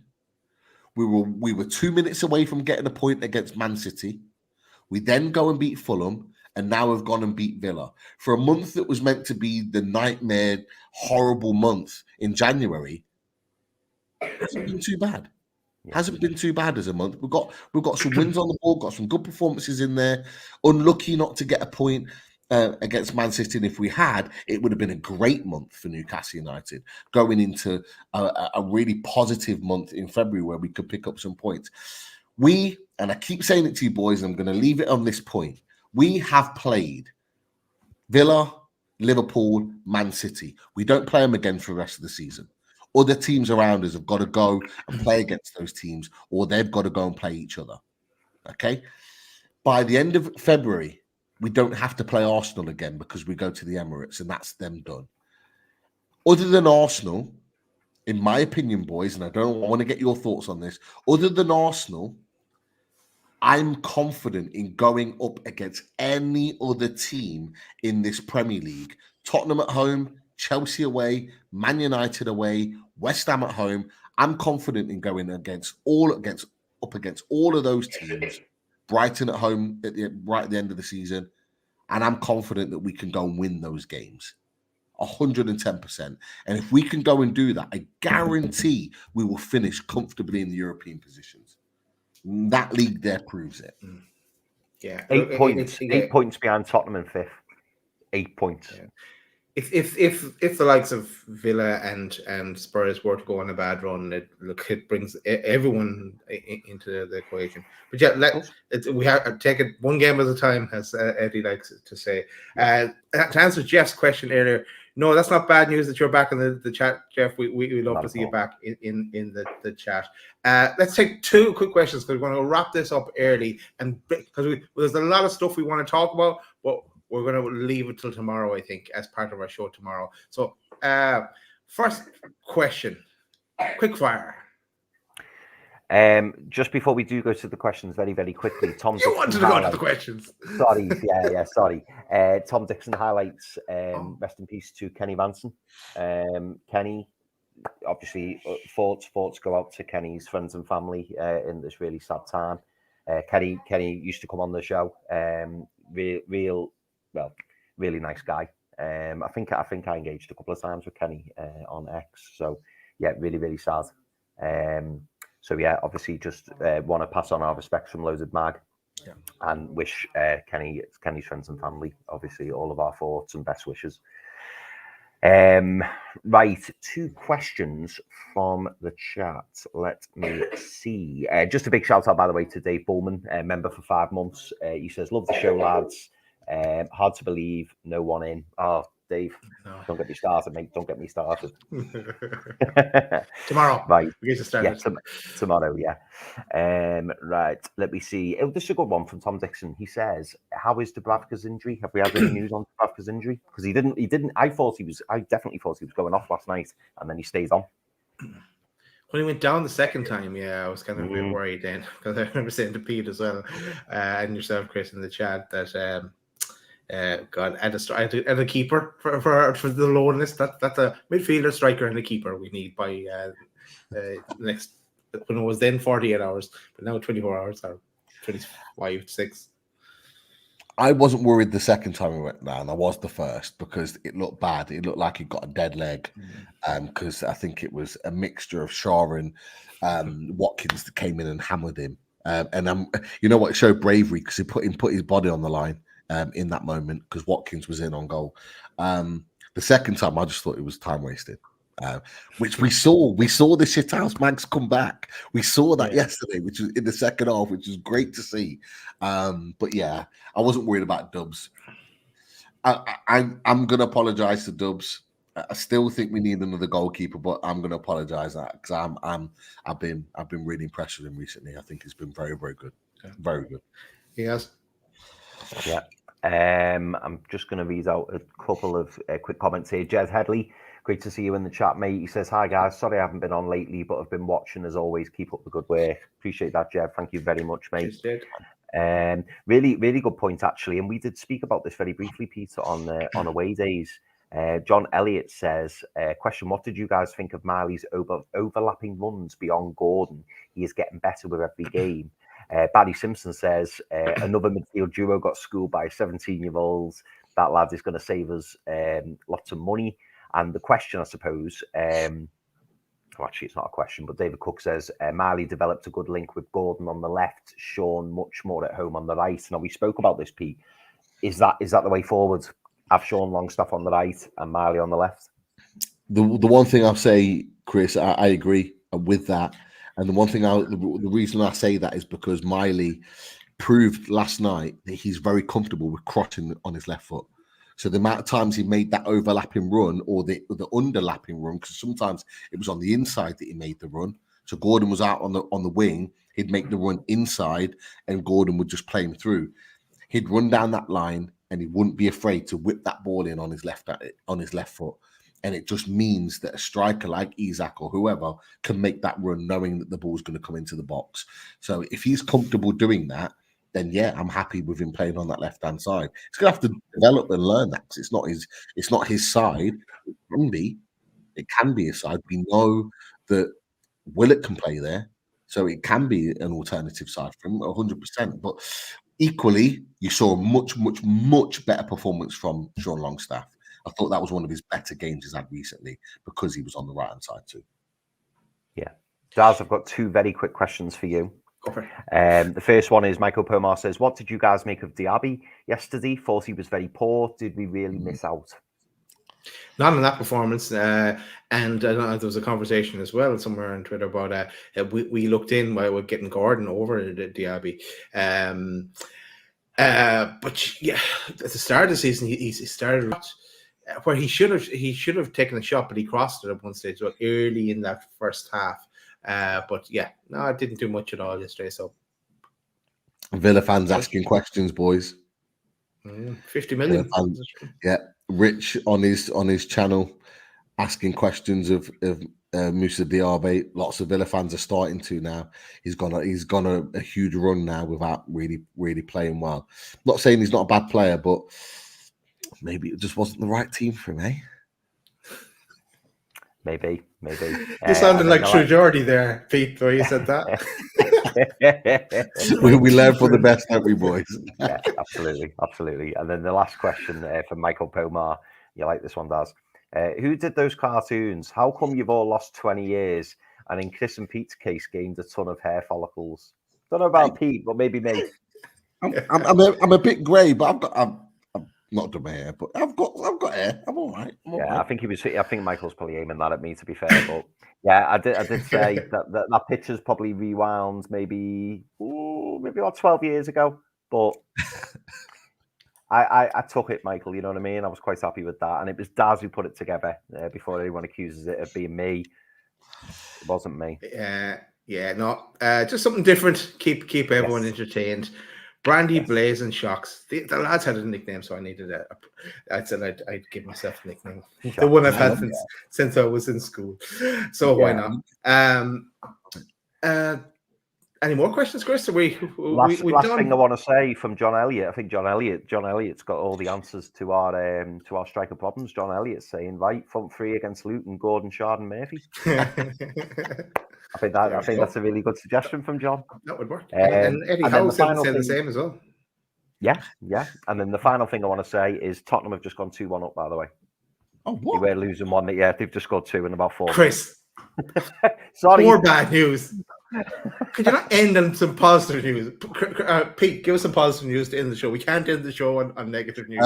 We were 2 minutes away from getting a point against Man City. We then go and beat Fulham, and now we've gone and beat Villa. For a month that was meant to be the nightmare, horrible month in January, it hasn't been too bad. Hasn't been too bad as a month. We've got some wins on the board, got some good performances in there. Unlucky not to get a point against Man City, and if we had, it would have been a great month for Newcastle United, going into a really positive month in February where we could pick up some points. And I keep saying it to you boys, and I'm going to leave it on this point. We have played Villa, Liverpool, Man City. We don't play them again for the rest of the season. Other teams around us have got to go and play against those teams, or they've got to go and play each other. Okay? By the end of February, we don't have to play Arsenal again because we go to the Emirates, and that's them done. Other than Arsenal, in my opinion, boys, and I want to get your thoughts on this, other than Arsenal, I'm confident in going up against any other team in this Premier League. Tottenham at home, Chelsea away, Man United away, West Ham at home. I'm confident in going up against all of those teams. Brighton at home right at the end of the season, and I'm confident that we can go and win those games. 110%. And if we can go and do that, I guarantee we will finish comfortably in the European positions. That league there proves it. Yeah, 8 points. 8 points behind Tottenham in 5th. 8 points. Yeah. If the likes of Villa and Spurs were to go on a bad run, it brings everyone into the equation. But yeah, we have take it one game at a time, as Eddie likes to say. To answer Jeff's question earlier, no, that's not bad news that you're back in the chat, Jeff. We love to see you back in the chat. Let's take 2 quick questions because we're going to wrap this up early, and because there's a lot of stuff we want to talk about, but we're going to leave it till tomorrow, I think, as part of our show tomorrow. So, first question, quick fire. Just before we do go to the questions, very, very quickly, Tom. You wanted to go to the questions. Sorry, sorry. Tom Dixon highlights. Rest in peace to Kenny Vanson. Kenny, obviously, thoughts go out to Kenny's friends and family in this really sad time. Kenny used to come on the show. Really nice guy. I think I engaged a couple of times with Kenny on X. So yeah, really, really sad. So yeah, obviously just want to pass on our respects from Loaded Mag, and wish Kenny's friends and family, obviously, all of our thoughts and best wishes. Right, 2 questions from the chat. Let me see. Just a big shout out, by the way, to Dave Bullman, member for 5 months. He says, "Love the show, lads. Hard to believe no one in." Oh, Dave. No. Don't get me started, mate. Don't get me started. Tomorrow. Right. We get to start it. Tomorrow, yeah. Right. Let me see. Oh, this is a good one from Tom Dixon. He says, how is Dubravka's injury? Have we had any news on Dubravka's injury? Because he didn't. I definitely thought he was going off last night, and then he stayed on. When he went down the second time, yeah, I was kind of a bit worried then, because I remember saying to Pete as well, and yourself, Chris, in the chat, that God, and a keeper for the lowness. That's a midfielder, striker, and a keeper we need by next. When it was then 48 hours, but now 24 hours or 25, 6. I wasn't worried the second time we went down. I was the first because it looked bad. It looked like he got a dead leg, because I think it was a mixture of Shaw and Watkins that came in and hammered him. And you know what? It showed bravery because he put his body on the line in that moment because Watkins was in on goal. The second time, I just thought it was time wasted. Which we saw the shithouse Mags come back. We saw that yesterday, which was in the second half, which was great to see. But yeah, I wasn't worried about Dubs. I'm going to apologise to Dubs. I still think we need another goalkeeper, but I'm going to apologise that because I've been really impressed with him recently. I think he's been very, very good, very good. He has. Yeah. I'm just going to read out a couple of quick comments here. Jez Headley. Great to see you in the chat, mate. He says, hi, guys. Sorry I haven't been on lately, but I've been watching as always. Keep up the good work. Appreciate that, Jeff. Thank you very much, mate. Really, really good point, actually. And we did speak about this very briefly, Peter, on away days. John Elliott says, question, what did you guys think of Marley's overlapping runs beyond Gordon? He is getting better with every game. Barry Simpson says, another midfield duo got schooled by 17-year-olds. That lad is going to save us lots of money. And the question, I suppose, actually, it's not a question, but David Cook says, Marley developed a good link with Gordon on the left, Sean much more at home on the right. Now, we spoke about this, Pete. Is that the way forward? Have Sean Longstaff on the right and Marley on the left? The one thing I'll say, Chris, I agree with that. And the one thing the reason I say that is because Miley proved last night that he's very comfortable with crossing on his left foot. So the amount of times he made that overlapping run or the underlapping run, because sometimes it was on the inside that he made the run. So Gordon was out on the wing, he'd make the run inside, and Gordon would just play him through. He'd run down that line, and he wouldn't be afraid to whip that ball in on his left foot. And it just means that a striker like Isak or whoever can make that run, knowing that the ball's going to come into the box. So if he's comfortable doing that, then yeah, I'm happy with him playing on that left-hand side. He's gonna have to develop and learn that because it's not his side. It can be his side. We know that Willett can play there, so it can be an alternative side for him, 100%. But equally, you saw a much better performance from Sean Longstaff. I thought that was one of his better games he's had recently because he was on the right-hand side too. Yeah. Daz, I've got two very quick questions for you. The first one is Michael Pomar says, what did you guys make of Diaby yesterday? Thought he was very poor. Did we really miss out? Not in that performance. And I know there was a conversation as well somewhere on Twitter about we looked in while we're getting Gordon over Diaby. But yeah, at the start of the season, he started where he should have taken a shot, but he crossed it at one stage early in that first half. But yeah, no, I didn't do much at all yesterday. So Villa fans asking questions, boys. 50 million. Yeah, Rich on his channel asking questions of Moussa Diaby. Lots of Villa fans are starting to now. He's gone a huge run now without really playing well. Not saying he's not a bad player, but maybe it just wasn't the right team for him, eh? Maybe. You sounded like True Geordie there, Pete, where you said that. we learn from the best, don't we, boys? Yeah, absolutely. And then the last question from Michael Pomar. You like this one, Daz? Who did those cartoons? How come you've all lost 20 years and in Chris and Pete's case gained a ton of hair follicles? Don't know about Pete, but maybe me. I'm a bit grey, but I've not done my hair, but I've got hair. I'm all right. I think Michael's probably aiming that at me, to be fair. But yeah, I did say that picture's probably rewound maybe about 12 years ago. But I took it, Michael. You know what I mean? I was quite happy with that, and it was Daz who put it together. Before anyone accuses it of being me, it wasn't me. No, just something different. Keep everyone entertained. Brandy Blazing Shocks. The lads had a nickname, so I needed it. I said I'd give myself a nickname. The one I've had since I was in school. So why not? Any more questions, Chris? Last thing I want to say from John Elliott. I think John Elliott's got all the answers to our striker problems. John Elliott's saying, right, front three against Luton, Gordon, Shard, and Murphy. I think that's a really good suggestion from John. That would work. And Eddie Howe said the same as well. Yeah. And then the final thing I want to say is Tottenham have just gone 2-1 up, by the way. Oh, what? They were losing one. Yeah, they've just scored 2 in about 4 Chris. Sorry. More bad news. Could you not end on some positive news? Pete, give us some positive news to end the show. We can't end the show on negative news.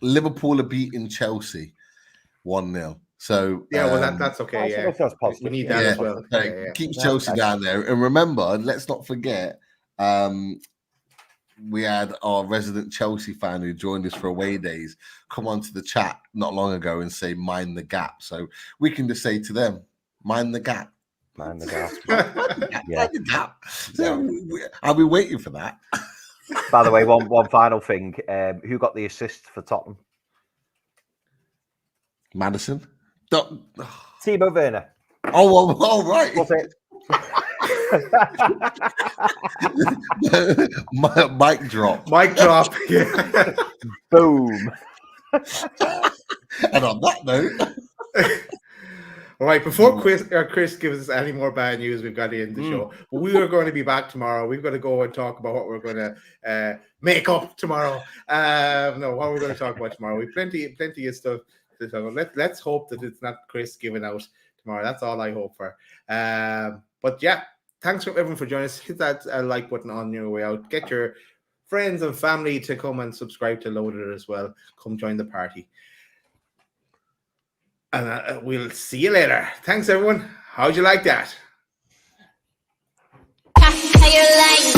Liverpool are beating Chelsea 1-0. So that's okay. Yeah, that's positive. We need that as well. Keeps Chelsea down there. And remember, let's not forget, we had our resident Chelsea fan who joined us for away days come onto the chat not long ago and say, mind the gap. So we can just say to them, mind the gap. Mind the gap. Mind the gap. So I'll be waiting for that. By the way, one final thing. Who got the assist for Tottenham? Madison. Timo Werner. Oh, right. What's it? Mic drop. Yeah. Boom. And on that note, all right, before Chris gives us any more bad news, we've got to end the show. We are going to be back tomorrow. We've got to go and talk about what we're going to make up tomorrow. What we're going to talk about tomorrow. We've plenty of stuff to talk about. Let's hope that it's not Chris giving out tomorrow. That's all I hope for. But yeah, thanks for everyone for joining us. Hit that like button on your way out. Get your friends and family to come and subscribe to Loaded as well. Come join the party. And we'll see you later. Thanks, everyone. How'd you like that? How you like